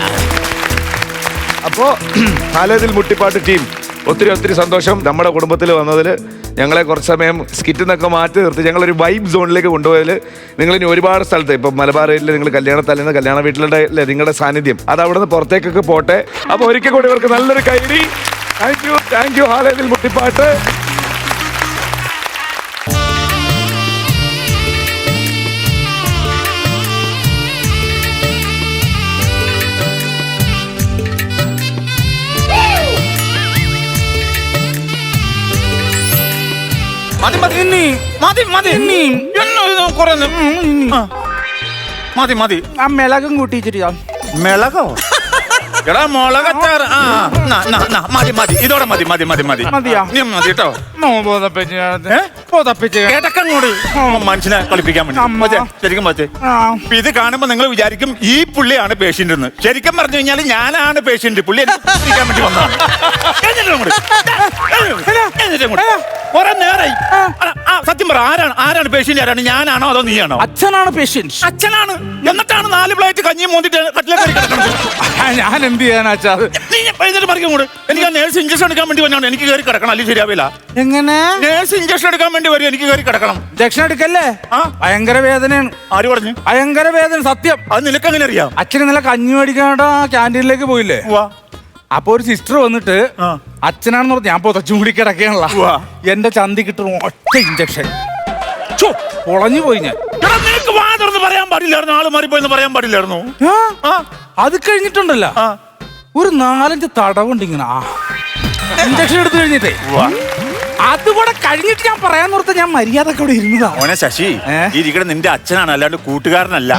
അപ്പോ ഹാലേതിൽ മുട്ടിപ്പാട്ട് ടീം ഒത്തിരി സന്തോഷം നമ്മുടെ കുടുംബത്തിൽ വന്നതിൽ. ഞങ്ങളെ കുറച്ച് സമയം സ്കിറ്റിൽ നിന്നൊക്കെ മാറ്റി നിർത്തി ഞങ്ങളൊരു വൈബ് സോണിലേക്ക് കൊണ്ടുപോയതിൽ നിങ്ങളിനി ഒരുപാട് സ്ഥലത്ത് ഇപ്പം മലബാറിൽ നിങ്ങൾ കല്യാണത്തലേന്ന് കല്യാണ വീട്ടിലുടെ അല്ലേ നിങ്ങളുടെ സാന്നിധ്യം അത് അവിടെ നിന്ന് പുറത്തേക്കൊക്കെ പോട്ടെ. അപ്പോൾ ഒരിക്കൽ കൂടി ഇവർക്ക് നല്ലൊരു കൈഡി. Thank you ഹാലേതിൽ മുട്ടിപ്പാട്ട്. മതി ആ മിളകും കൂട്ടിച്ചിട്ട് മിളകോ എടാ മുളകച്ചാറ്. മതി ഇതോടെ മതി കേട്ടോ. മനുഷ്യനെ കളിപ്പിക്കാൻ വേണ്ടി ശരിക്കും പറ്റേ. ഇത് കാണുമ്പോ നിങ്ങൾ വിചാരിക്കും ഈ പുള്ളിയാണ് പേഷ്യന്റ് എന്ന്. ശരിക്കും പറഞ്ഞു കഴിഞ്ഞാൽ ഞാനാണ് പേഷ്യന്റ്. പുള്ളി കളിപ്പിക്കാൻ വേണ്ടി വന്നതാണ്. കുറെ നേരായി. സത്യം പറ, ആരാണ് പേഷ്യന്റ്? ആരാണ്, ഞാനാണോ അതോ നീയാണോ? അച്ഛനാണ് പേഷ്യന്റ്. അച്ഛനാണ്. എന്നിട്ടാണ് 4 പ്ലേറ്റ് കഞ്ഞി മോന്തിട്ട് കട്ടിലേക്ക് ഞാൻ എന്ത് ചെയ്യാനാച്ചാ? എനിക്ക് നേഴ്സ് ഇഞ്ചക്ഷൻ എടുക്കാൻ വേണ്ടി വന്നാണ്. എനിക്ക് കയറി കിടക്കണം, അല്ലെങ്കിൽ ശരിയാവില്ല. എങ്ങനെ? നേഴ്സ് ഇഞ്ചക്ഷൻ എടുക്കാൻ വേണ്ടി വരും, എനിക്ക് കയറി കിടക്കണം. ഇഞ്ചക്ഷൻ എടുക്കല്ലേ? ഭയങ്കര വേദനയാണ്. ആര് പറഞ്ഞു? ഭയങ്കര വേദന. സത്യം. അത് നിനക്ക് എങ്ങനെ അറിയാം? അച്ഛൻ ഇന്നലെ കഞ്ഞി മേടിക്കാനായിട്ട് ക്യാൻറ്റീനിലേക്ക് പോയില്ലേ? അപ്പൊ ഒരു സിസ്റ്റർ വന്നിട്ട് അച്ഛനാണെന്ന് പറഞ്ഞു ഞാൻ പൊതച്ചു കൂടി കിടക്കാനുള്ള എന്റെ ചന്തി കിട്ടും ഒറ്റ ഇഞ്ചക്ഷൻ പൊളഞ്ഞു പോയി. ഞാൻ നിനക്ക് വാ തുറന്ന് പറയാൻ പാടില്ലായിരുന്നു, ആള് മാറിപ്പോയെന്ന് പറയാൻ പാടില്ലായിരുന്നു. അത് കഴിഞ്ഞിട്ടുണ്ടല്ലോ ഒരു 4-5 തടവുണ്ട് ഇങ്ങനെ ഇഞ്ചക്ഷൻ എടുത്തു കഴിഞ്ഞിട്ടേ. അതുകൂടെ കഴിഞ്ഞിട്ട് ഞാൻ പറയാൻ നിർത്ത ഞാൻ മര്യാദക്ക് ഇവിടെ ഇരുന്നതാ. മോനെ ശശി, ഇരിക്കണ നിന്റെ അച്ഛനാണ്, അല്ലാണ്ട് കൂട്ടുകാരനല്ല.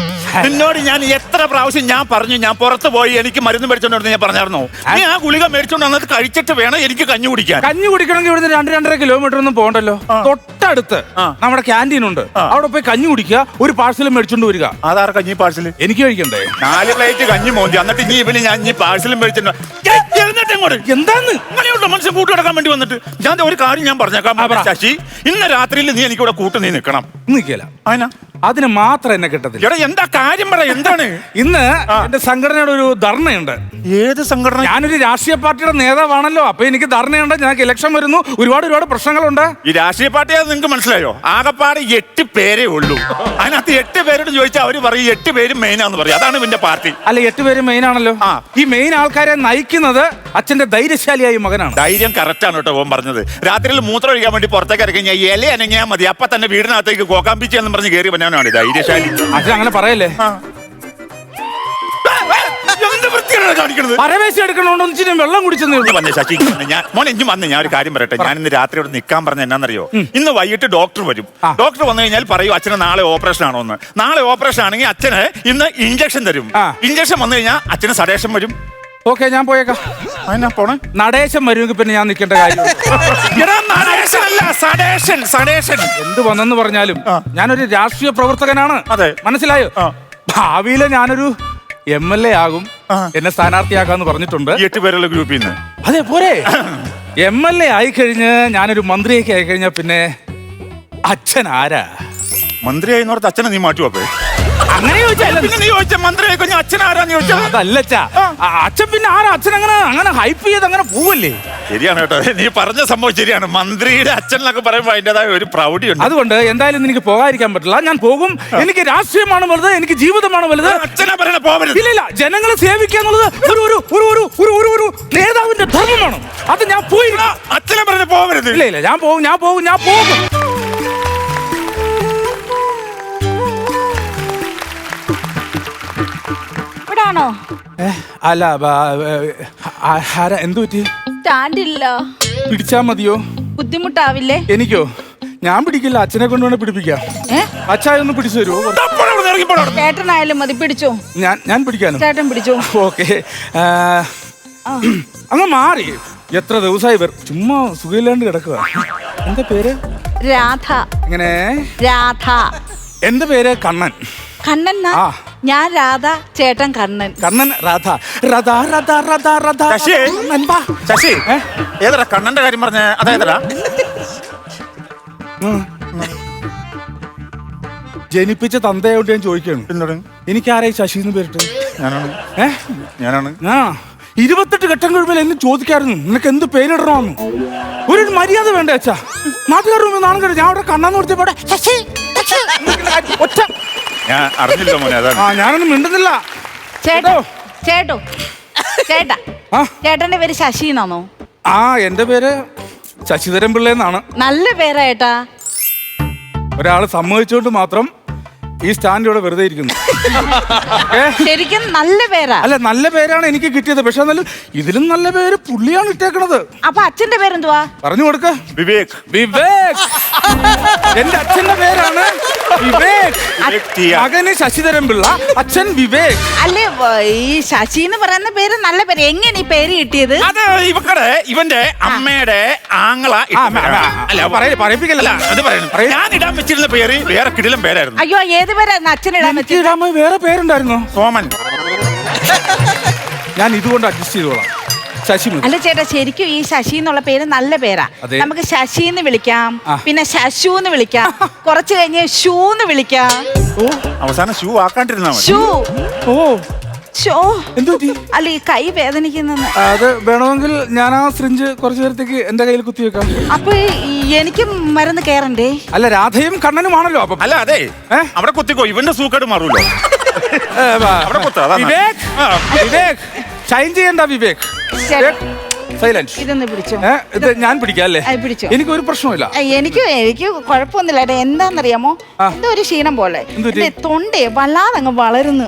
നിന്നോട് ഞാൻ എത്ര പ്രാവശ്യം ഞാൻ പറഞ്ഞു ഞാൻ പുറത്ത് പോയി എനിക്ക് മരുന്ന് മേടിച്ചോണ്ട് ഞാൻ പറഞ്ഞായിരുന്നോ? നീ ആ ഗുളിക മേടിച്ചോണ്ട് വന്നത് കഴിച്ചിട്ട് വേണം എനിക്ക് കഞ്ഞി കുടിക്കാൻ. കഞ്ഞി കുടിക്കണമെങ്കിൽ ഇവിടുന്ന് 2-2.5 കിലോമീറ്റർ ഒന്നും പോകണ്ടല്ലോ. തൊട്ടടുത്ത് നമ്മുടെ ക്യാൻറ്റീൻ ഉണ്ട്, അവിടെ പോയി കഞ്ഞി കുടിക്കുക, ഒരു പാഴ്സൽ മേടിച്ചോണ്ട് വരിക. അതാറ് കഞ്ഞി പാഴ്സൽ? എനിക്ക് കഴിക്കണ്ടേ? 4 പ്ലേറ്റ് കഞ്ഞി മോന്തി, എന്നിട്ട് നീ ഇവന് ഞാൻ പാഴ്സലും മേടിച്ചിട്ട് എന്താന്ന് അങ്ങനെയുള്ള മനുഷ്യൻ കൂട്ട് കിടക്കാൻ വേണ്ടി വന്നിട്ട് ഞാൻ ഒരു കാര്യം ഞാൻ പറഞ്ഞേക്കാം ശശി. ഇന്ന് രാത്രിയിൽ നീ എനിക്കിവിടെ കൂട്ട് നീ നിൽക്കണം. നിൽക്കില്ല. അതിന് മാത്രം എന്നെ കിട്ടത്തില്ല. എടാ എന്താ കാര്യം പറ, എന്താണ്? ഇന്ന് എന്റെ സംഘടനയുടെ ഒരു ധർണയുണ്ട്. ഏത് സംഘടന? ഞാനൊരു രാഷ്ട്രീയ പാർട്ടിയുടെ നേതാവാണല്ലോ, അപ്പൊ എനിക്ക് ധർണയുണ്ട്. ഞങ്ങൾക്ക് ഇലക്ഷൻ വരുന്നു, ഒരുപാട് പ്രശ്നങ്ങളുണ്ട്. ഈ രാഷ്ട്രീയ പാർട്ടിയാണെന്ന് നിങ്ങൾക്ക് മനസ്സിലായോ? ആകെപ്പാട് 8 പേരേ ഉള്ളൂ. അതിനകത്ത് 8 പേരോട് ചോദിച്ചാൽ അവര് പറയും 8 പേരും മെയിനാന്ന് പറയും. അതാണ് ഇവന്റെ പാർട്ടി. അല്ല, 8 പേരും മെയിൻ ആണല്ലോ. ഈ മെയിൻ ആൾക്കാരെ നയിക്കുന്നത് അച്ഛന്റെ ധൈര്യശാലിയായ മകനാണ്. ധൈര്യം കറക്റ്റ് ആണ് കേട്ടോ ഓൻ പറഞ്ഞത്. രാത്രിയിൽ മൂത്രം ഒഴിക്കാൻ വേണ്ടി പുറത്തേക്ക് ഇറങ്ങി ഞാൻ ഇല അനങ്ങിയാൽ മതി, അപ്പൊ തന്നെ വീടിനകത്തേക്ക് കോക്കാമ്പിച്ച് എന്ന് പറഞ്ഞ് കയറി വന്നാണ് ധൈര്യശാലി. അച്ഛൻ അങ്ങനെ പറയല്ലേ. പരവേശം എടുക്കണോന്ന് വെള്ളം കുടിച്ചെന്ന് ശശി. മോനെ ഇഞ്ഞും വന്ന് ഞാൻ ഒരു കാര്യം പറയട്ടെ. ഞാൻ ഇന്ന് രാത്രി ഇവിടെ നിൽക്കാൻ പറഞ്ഞ എന്നാന്നറിയോ? ഇന്ന് വൈകിട്ട് ഡോക്ടർ വരും. ഡോക്ടർ വന്നു കഴിഞ്ഞാൽ പറയും അച്ഛന് നാളെ ഓപ്പറേഷൻ ആണോ എന്ന്. നാളെ ഓപ്പറേഷൻ ആണെങ്കിൽ അച്ഛന് ഇന്ന് ഇഞ്ചക്ഷൻ തരും. ഇഞ്ചക്ഷൻ വന്നു കഴിഞ്ഞാൽ അച്ഛന് സഡേഷൻ വരും. ഓക്കെ, ഞാൻ പോയേക്കാം. പോണേ നടേശം വരുമെങ്കിൽ പിന്നെ ഞാൻ നിൽക്കേണ്ട കാര്യം. എന്ത് വന്നെന്ന് പറഞ്ഞാലും ഞാനൊരു രാഷ്ട്രീയ പ്രവർത്തകനാണ്. മനസ്സിലായോ? ഭാവിയിലെ ഞാനൊരു MLA ആകും, എന്നെ സ്ഥാനാർത്ഥിയാക്കാന്ന് പറഞ്ഞിട്ടുണ്ട്. 8 പേരുള്ള ഗ്രൂപ്പിൽ നിന്ന്. അതെ പോരെ. MLA ആയിക്കഴിഞ്ഞ് ഞാനൊരു മന്ത്രിയൊക്കെ ആയിക്കഴിഞ്ഞാൽ പിന്നെ അച്ഛൻ ആരാ? മന്ത്രിയായി നോർത്ത് അച്ഛനെ നീ മാറ്റുവോ? അങ്ങനെ ചോദിച്ചാൽ മന്ത്രിയായി കഴിഞ്ഞാൽ അച്ഛൻ ആരാന്ന് ചോദിച്ചാൽ അതല്ലച്ചാ. അച്ഛൻ പിന്നെ ആരാ? അച്ഛൻ അങ്ങനെ ഹൈപ്പ് ചെയ്ത് അങ്ങനെ പോവല്ലേ? ശരിയാണ് കേട്ടോ, നീ പറഞ്ഞ സംഭവം ശരിയാണ്. മന്ത്രിയുടെ അച്ഛൻ എന്നൊക്കെ പറയുമ്പോൾ അതിൻ്റെതായ ഒരു പ്രൗഢിയുണ്ട്. അതുകൊണ്ട് എന്തായാലും എനിക്ക് പോകാതിരിക്കാൻ പറ്റില്ല. ഞാൻ പോകും. എനിക്ക് രാഷ്ട്രീയമാണ് വലുത്, എനിക്ക് ജീവിതമാണ് വലുത്. അച്ഛനെ പറയണ പോകരുത്. ഇല്ല, ജനങ്ങളെ സേവിക്കുക എന്നുള്ളത് ഒരു നേതാവിന്റെ ധർമ്മമാണ്. അത് ഞാൻ പോയി. അച്ഛനെ പറഞ്ഞ പോകരുത്. ഇല്ല, ഞാൻ പോകും. ാണോ? അല്ല, എന്തു പറ്റി? സ്റ്റാൻഡില്ല. പിടിച്ചാ മതിയോ? ബുദ്ധിമുട്ടാവില്ലേ? എനിക്കോ? ഞാൻ പിടിക്കില്ല, അച്ഛനെ കൊണ്ടുവേണേ പിടിപ്പിക്കാം. അച്ഛായൊന്ന് പിടിച്ചു തരുമോ? ചേട്ടനായാലും മതി, പിടിച്ചോ. ഞാൻ പിടിക്കാനോ? ചേട്ടൻ പിടിച്ചോ. ഓക്കെ, അങ്ങ് മാറി. എത്ര ദിവസമായി ചുമ്മാ സുഖമില്ലാണ്ട് കിടക്കുക. എന്താ പേര്? രാധ. എങ്ങനെ? രാധ. എന്റെ പേര് കണ്ണൻ. കണ്ണൻ? ഞാൻ രാധ, ചേട്ടൻ കണ്ണൻ. കണ്ണൻ രാധ രാധ രാധ രാധ രാധ. ശശി ശശി ഏതാ കണ്ണന്റെ കാര്യം പറഞ്ഞ അതേതാ? ജനിപ്പിച്ച തന്തയോട്ട് ഞാൻ ചോദിക്കാണ്, എനിക്ക് ആരായി ശശി എന്ന് പേരിട്ട്? ഞാനാണ്. 28 ഘട്ടം കഴിയുമ്പോൾ എന്നെ ചോദിക്കായിരുന്നു നിനക്ക് എന്ത് പേരിടണമെന്ന്. ഒരു മര്യാദ വേണ്ട അച്ഛാ. നാട്ടുകാരുടെ നാണം കേട്ടു ഞാൻ അവിടെ കണ്ണാന്ന് കൊടുത്തപ്പോടെ ഒറ്റ ഞാൻ അറിഞ്ഞില്ല മോനെ. ഞാനൊന്നും മിണ്ടുന്നില്ല. ചേട്ടോ ചേട്ടോ ചേട്ടാ, ചേട്ടന്റെ പേര് ശശി എന്നാണോ? എന്റെ പേര് ശശിധരൻ പിള്ള എന്നാണ്. നല്ല പേരാ ഏട്ടാ. ഒരാള് സമ്മതിച്ചുകൊണ്ട് മാത്രം ഈ സ്റ്റാൻഡ് ഇവിടെ വെറുതെ ഇരിക്കുന്നു. ശരിക്കും നല്ല പേരാ. അല്ല, നല്ല പേരാണ് എനിക്ക് കിട്ടിയത്. പക്ഷെ എന്നാലും ഇതിലും നല്ല പേര് പുള്ളിയാണ് ഇട്ടേക്കണത്. അപ്പൊ അച്ഛന്റെ പേരെന്തുവാ? പറഞ്ഞു കൊടുക്ക. വിവേക്. വിവേക് എന്റെ അച്ഛന്റെ പേരാണ് വിവേക്. മകന് ശശിധരൻ പിള്ള, അച്ഛൻ വിവേക്. അല്ലേ, ഈ ശശി എന്ന് പറയുന്ന പേര് നല്ല പേര്. എങ്ങനെ ഈ പേര് കിട്ടിയത്? അത് ഇവന്റെ അമ്മയുടെ ആങ്ങള. പറയിപ്പിക്കല്ല, ഞാൻ ഇടാൻ വെച്ചിരുന്ന പേര് വേറെ കിടിലം പേരായിരുന്നു. അയ്യോ, ഏത് പേരായിരുന്നു അച്ഛൻ ഇടാൻ വെച്ചത്? വേറെ പേരുണ്ടായിരുന്നോ? സോമൻ. ഞാൻ ഇതുകൊണ്ട് അഡ്ജസ്റ്റ് ചെയ്തോളാം. ശശി. അല്ല ചേട്ടാ, ശരിക്കും ഈ ശശി എന്നുള്ള പേര് നല്ല പേരാ. നമുക്ക് ശശി എന്ന് വിളിക്കാം, പിന്നെ ശശു എന്ന് വിളിക്കാം, കുറച്ച് കഴിഞ്ഞ് ഷൂ എന്ന് വിളിക്കാം. അവസാനം ഷൂ ആക്കാണ്ടിരുന്നാ മതി. ഷൂ. ഷോ അല്ല, ഈ കൈ വേദനിക്കുന്ന. അത് വേണമെങ്കിൽ ഞാൻ ആ സിറിഞ്ച് കുറച്ചു നേരത്തേക്ക് എന്റെ കയ്യിൽ കുത്തിവെക്കാം. അപ്പൊ എനിക്ക് മരുന്ന് കേറണ്ടേ? അല്ല, രാധയും കണ്ണനുമാണല്ലോ. അപ്പൊ അല്ല, അതെ, അവിടെ കുത്തിക്കോ, ഇവന്റെ സൂക്കേട് മാറൂല്ലോ. വിവേക്, വിവേക് ഷൈൻ ചെയ്യണ്ട. വിവേക് സൈലൻസ്. ഇതൊന്ന് പിടിച്ചോ. ഇത് ഞാൻ പിടിക്കാം അല്ലേ? പിടിച്ചോ. എനിക്ക് ഒരു പ്രശ്നമില്ല. എനിക്ക് കുഴപ്പമൊന്നുമില്ല. എന്താന്നറിയാമോ, എന്തോ ഒരു ക്ഷീണം പോലെ തൊണ്ടേ വല്ലാതെ അങ്ങ് വളരുന്നു.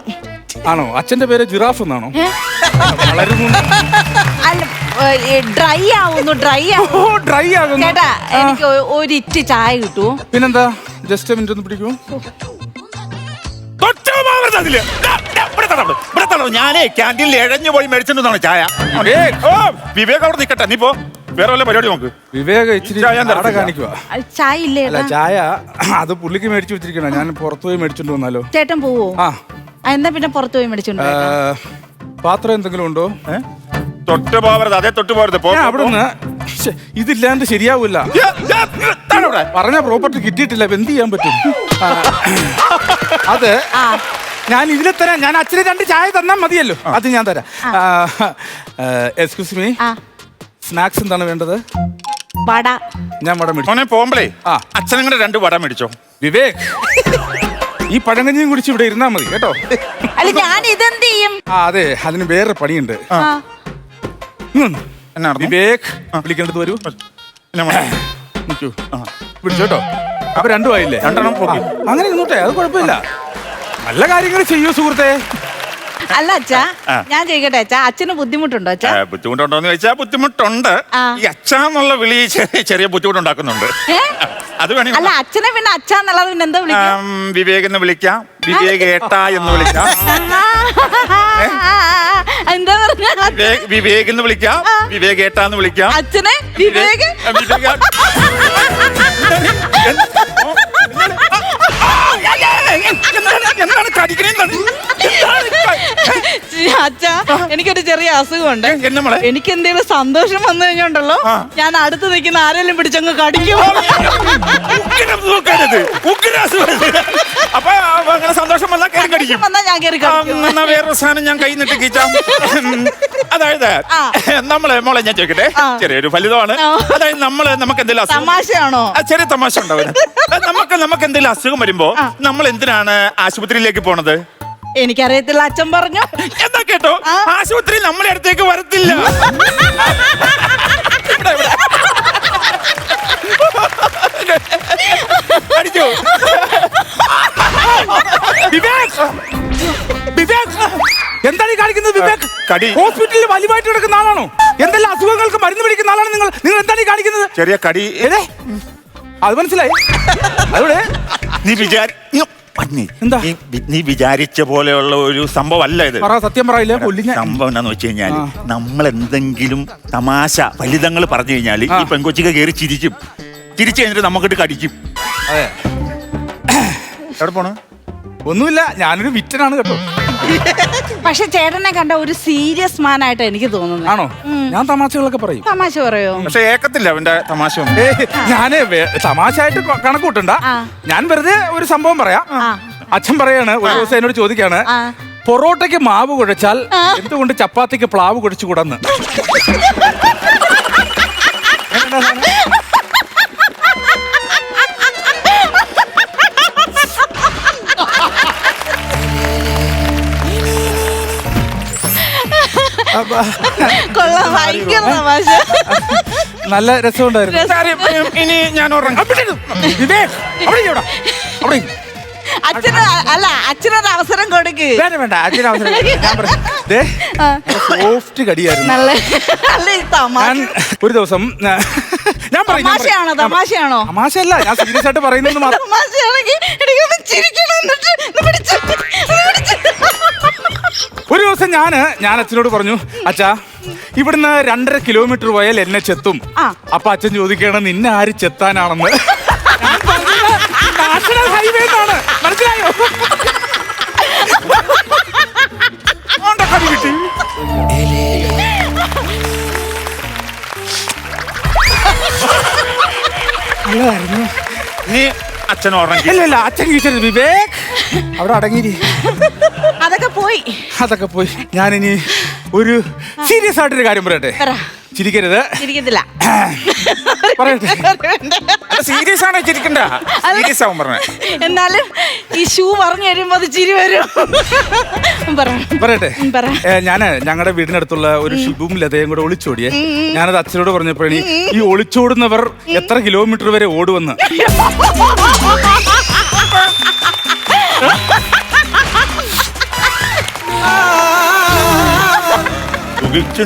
ആണോ? അച്ഛന്റെ പേര് ജിറാഫ് എന്നാണോ? ഡ്രൈ ആവുന്നു. ഡ്രൈ ആകുന്നു. ചേട്ടാ, എനിക്ക് ഒരിറ്റ് ചായ കിട്ടുമോ? പിന്നെന്താ, ജസ്റ്റ് മിനിറ്റ് ഒന്ന് പിടിക്കൂ. ഞാനേ ക്യാൻറ്റീനിൽ എഴഞ്ഞു പോയി മേടിച്ചിട്ടുണ്ടാണ് ചായ. വിവേക് അവിടെ നിക്കട്ടെ, നീ പോ, വേറെ വല്ല പരിപാടി നോക്ക്. വിവേക് ഇച്ചിരി കാണിക്കുക. ചായ ഇല്ലേ? അല്ല, ചായ അത് പുള്ളിക്ക് മേടിച്ചു വെച്ചിരിക്കണ. ഞാൻ പുറത്തു പോയി മേടിച്ചോണ്ട് വന്നാലോ? ചേട്ടൻ പോവോ? എന്നാ പിന്നെ പുറത്തു പോയി മേടിച്ചോണ്ട്. പാത്രം എന്തെങ്കിലും ഉണ്ടോ? തൊട്ട് പോവരുത്. അതേ തൊട്ട് പോവരുത്. അവിടുന്ന് ഇതില്ലാണ്ട് ശരിയാവൂല. പറഞ്ഞ പ്രോപ്പർട്ടി കിട്ടിയിട്ടില്ല. എന്ത് ചെയ്യാൻ പറ്റും? അത് ഞാൻ ഇതിൽ തരാം. ഞാൻ അച്ഛന് 2 ചായ തന്നാൽ മതിയല്ലോ. അത് ഞാൻ തരാം. എക്സ്ക്യൂസ് മീ, സ്നാക്സ് എന്താണ് വേണ്ടത്? വട. ഞാൻ വട മേടിച്ചു. പോകുമ്പളേ അച്ഛനും കൂടെ 2 വട മേടിച്ചോ. വിവേക്, ഈ പഴങ്കഞ്ഞിയും കുടിച്ച് ഇവിടെ ഇരുന്നാ മതി കേട്ടോ. അല്ല, ഞാൻ ഇതെന്ത് ചെയ്യും? അതെ, അതിന് വേറെ പണിയുണ്ട്. വിവേക് വിളിക്കേണ്ടത് വരൂ. വിളിച്ചോട്ടോ. അപ്പൊ 2 ആയില്ലേ? 2 അങ്ങനെ ഇരുന്നോട്ടെ, അത് കുഴപ്പമില്ല. നല്ല കാര്യങ്ങൾ ചെയ്യൂ സുഹൃത്തെ. അല്ല അച്ഛാ, ഞാൻ ചോദിക്കട്ടെ അച്ഛാ, അച്ഛന് ബുദ്ധിമുട്ടുണ്ടോ? അച്ഛാ ബുദ്ധിമുട്ടുണ്ടോന്ന് ചോദിച്ചാൽ ബുദ്ധിമുട്ടുണ്ട്. ഈ അച്ഛന്നുള്ള വിളി ചെറിയ ബുദ്ധിമുട്ടുണ്ടാക്കുന്നുണ്ട്. അത് വേണേ. അല്ല, അച്ഛനെ പിന്നെ അച്ഛന്നുള്ളത് പിന്നെ എന്താ വിളിക്കാം? വിവേക് എന്ന് വിളിക്കാം, വിവേക് ഏട്ടാ എന്ന് വിളിക്കാം. എന്താ പറഞ്ഞ? വിവേക് എന്ന് വിളിക്കാം, വിവേക് ഏട്ടാ എന്ന് വിളിക്കാം. അച്ഛനെ വിവേക്. അച്ഛാ, എനിക്കൊരു ചെറിയ അസുഖമുണ്ട്. എനിക്ക് എന്തെങ്കിലും സന്തോഷം വന്നു കഴിഞ്ഞോണ്ടല്ലോ, ഞാൻ അടുത്ത് നിൽക്കുന്ന ആരെങ്കിലും പിടിച്ചങ്ങ് കടിക്കും. അപ്പൊ അങ്ങനെ സന്തോഷം വന്നാൽ കയറി കടിക്കും. ഞാൻ കയറി കടിക്കും. വേറൊരു സാധനം ഞാൻ കൈ നിട്ട് കിച്ചാം. അതായത് നമ്മളെ മോളെ ഞാൻ ചോദിക്കട്ടെ, ചെറിയൊരു ഫലിതമാണ്. അതായത് നമുക്ക് എന്തെങ്കിലും തമാശയാണോ? ചെറിയ തമാശ ഉണ്ടാവും. നമുക്ക് എന്തെങ്കിലും അസുഖം വരുമ്പോ നമ്മൾ എന്തിനാണ് ആശുപത്രിയിലേക്ക് പോണത്? എനിക്കറിയത്തില്ല, അച്ഛൻ പറഞ്ഞു. എന്താ കേട്ടോ, ആശുപത്രി നമ്മളെ അടുത്തേക്ക് വരത്തില്ല. അടിച്ചോ? എന്താണ് ഈ കാണിക്കുന്നത്? വിവേക് ഹോസ്പിറ്റലിൽ വലിവായിട്ട് കിടക്കുന്ന ആളാണോ? എന്തെല്ലാം അസുഖങ്ങൾക്ക് മരുന്ന് പിടിക്കുന്ന ആളാണ് നിങ്ങൾ. എന്താണ് ഈ കാണിക്കുന്നത്? ചെറിയ കടി. അത് മനസ്സിലായി. അവിടെ നീ വിചാരിച്ച പോലെയുള്ള ഒരു സംഭവം അല്ല ഇത്. സത്യം പറയില്ല. സംഭവം എന്താന്ന് വെച്ച് കഴിഞ്ഞാല്, നമ്മൾ എന്തെങ്കിലും തമാശ ഫലിതങ്ങൾ പറഞ്ഞു കഴിഞ്ഞാല് ഈ പെൺകൊച്ചിക്ക് കയറി ചിരിക്കും. ചിരിച്ചു കഴിഞ്ഞിട്ട് നമുക്കിട്ട് കടിക്കും. അതെ. എവിടെ പോണു? ഒന്നുമില്ല, ഞാനൊരു വിറ്റനാണ് കേട്ടോ. പക്ഷെ ചേട്ടനെ കണ്ട ഒരു സീരിയസ് മാൻ ആയിട്ട് എനിക്ക് തോന്നുന്നു. ആണോ? ഞാൻ തമാശകളൊക്കെ പറയും. തമാശ പറയോ? പക്ഷെ ഏക്കത്തില്ല അവന്റെ തമാശ. ഞാന് തമാശയായിട്ട് കണക്കൂട്ടണ്ട. ഞാൻ വെറുതെ ഒരു സംഭവം പറയാം. അച്ഛൻ പറയാണ്, ഒരു ദിവസം എന്നോട് ചോദിക്കാണ്, പൊറോട്ടയ്ക്ക് മാവ് കുഴച്ചാൽ എന്തുകൊണ്ട് ചപ്പാത്തിക്ക് പ്ലാവ് കുഴച്ചുകൂടന്ന്? കൊള്ളാം, ഭയങ്കര തമാശ. നല്ല രസമുണ്ടായിരുന്നു. ഇനി ഞാൻ അച്ഛനൊരു അവസരം കൊടുക്ക്. വേണ്ട, അച്ഛന് അവസരം സോഫ്റ്റ് കടിയായിരുന്നു. ഒരു ദിവസം ഞാൻ തമാശയാണോ? തമാശയല്ല, ഞാൻ സീരിയസ് ആയിട്ട് പറയുന്നത് മാത്രം. ഒരു ദിവസം ഞാൻ അച്ഛനോട് പറഞ്ഞു, അച്ഛാ ഇവിടുന്ന് 2.5 കിലോമീറ്റർ പോയാൽ എന്നെ ചെത്തും. അപ്പൊ അച്ഛൻ ചോദിക്കണം, നിന്നെ ആര് ചെത്താനാണെന്ന്. നാഷണൽ ഹൈവേ എന്നാണ്, മനസ്സിലായോ? കിട്ടി. നല്ലതായിരുന്നു. നീ അച്ഛൻ ഉറങ്ങി? ഇല്ല, അച്ഛൻ കീച്ചത് വിവേക് അവിടെ അടങ്ങിയിരി. അതൊക്കെ പോയി. ഞാനിനി ഒരു സീരിയസ് ആയിട്ടൊരു കാര്യം പറയട്ടെ. ചിരിക്കരുത്. ചിരിക്കത്തില്ല. സീരിയസ് ആണ്, ചിരിക്കണ്ട. സീരിയസ് ആവും പറഞ്ഞ. എന്നാലും ഈ ഷൂ പറഞ്ഞു തരുമ്പോ അത് ചിരി വരും. പറയട്ടെ. ഞങ്ങളുടെ വീടിനടുത്തുള്ള ഒരു ഷിബും ലതയും കൂടെ ഒളിച്ചോടിയേ. ഞാനത് അച്ഛനോട് പറഞ്ഞപ്പോഴേ, ഈ ഒളിച്ചോടുന്നവർ എത്ര കിലോമീറ്റർ വരെ ഓടുവെന്ന്.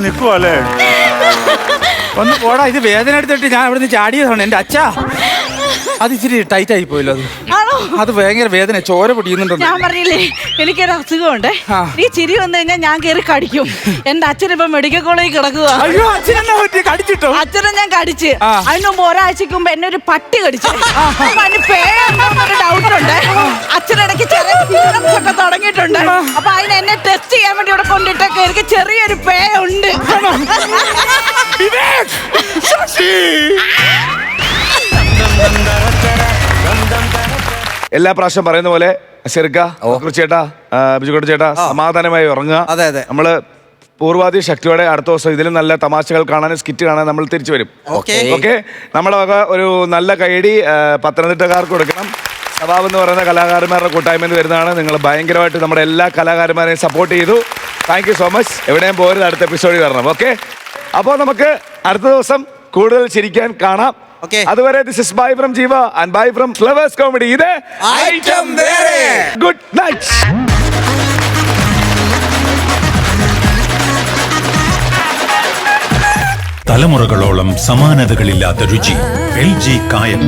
നിൽക്കുവല്ലേ? ഒന്ന് പോടാ, ഇത് വേദന എടുത്തിട്ട് ഞാൻ അവിടെ നിന്ന് ചാടിയതാണ്. എന്റെ അച്ഛാ, അത് ഇച്ചിരി ടൈറ്റ് ആയി പോയല്ലോ. അത് ഭയങ്കര വേദന, ചോര പൊടിയുന്നുണ്ടോ? ഞാൻ പറഞ്ഞില്ലേ, എനിക്കൊരു അസുഖമുണ്ട്. ഈ ചിരി വന്നു കഴിഞ്ഞാൽ ഞാൻ കയറി കടിക്കും. എന്റെ അച്ഛനിപ്പോ മെഡിക്കൽ കോളേജിൽ കിടക്കുക. അയ്യോ, അച്ഛനെന്നാ പറ്റി? കടിച്ചിട്ടോ? അച്ഛനെ ഞാൻ കടിച്ച്. അതിന് മുമ്പ് ഒരാഴ്ചക്ക് മുമ്പ് എന്നെ ഒരു പട്ടി കടിച്ചു. അതിന് പേരെന്തോന്നൊരു ഡൗട്ട് ഉണ്ട്. അച്ഛനിടയ്ക്ക് ചെറിയ സിംറ്റംസ് ഒക്കെ തുടങ്ങിയിട്ടുണ്ട്. അപ്പൊ അതിന് എന്നെ ടെസ്റ്റ് ചെയ്യാൻ വേണ്ടി ഇവിടെ കൊണ്ടിട്ടൊക്കെ എനിക്ക് ചെറിയൊരു പേ ഉണ്ട്. എല്ലാ പ്രാവശ്യം പറയുന്ന പോലെ ചേട്ടാ, ബിജുക്കുട്ടൻ ചേട്ടാ, സമാധാനമായി ഉറങ്ങുക. അതെ, നമ്മള് പൂർവാധി ശക്തിയോടെ അടുത്ത ദിവസം ഇതിലും നല്ല തമാശകൾ കാണാനും സ്കിറ്റ് കാണാൻ നമ്മൾ തിരിച്ചു വരും. ഓക്കെ, നമ്മുടെ വക ഒരു നല്ല കൈയടി പത്തനംതിട്ടക്കാർക്ക് കൊടുക്കണം. സവാബ് എന്ന് പറയുന്ന കലാകാരന്മാരുടെ കൂട്ടായ്മയിൽ വരുന്നതാണ്. നിങ്ങൾ ഭയങ്കരമായിട്ട് നമ്മുടെ എല്ലാ കലാകാരന്മാരെയും സപ്പോർട്ട് ചെയ്തു. Thank you so much. എവിടെയും പോരുത്, അടുത്ത എപ്പിസോഡിൽ വരണം. ഓക്കെ, അപ്പോൾ നമുക്ക് അടുത്ത ദിവസം കൂടുതൽ ചിരിക്കാൻ കാണാം. അതുവരെ this is bye from Jeeva and bye from flowers comedy. ഇത് ഐറ്റം വേറെ. Good night. തലമുറകളോളം സമാനതകളില്ലാത്ത രുചി. LG കായം.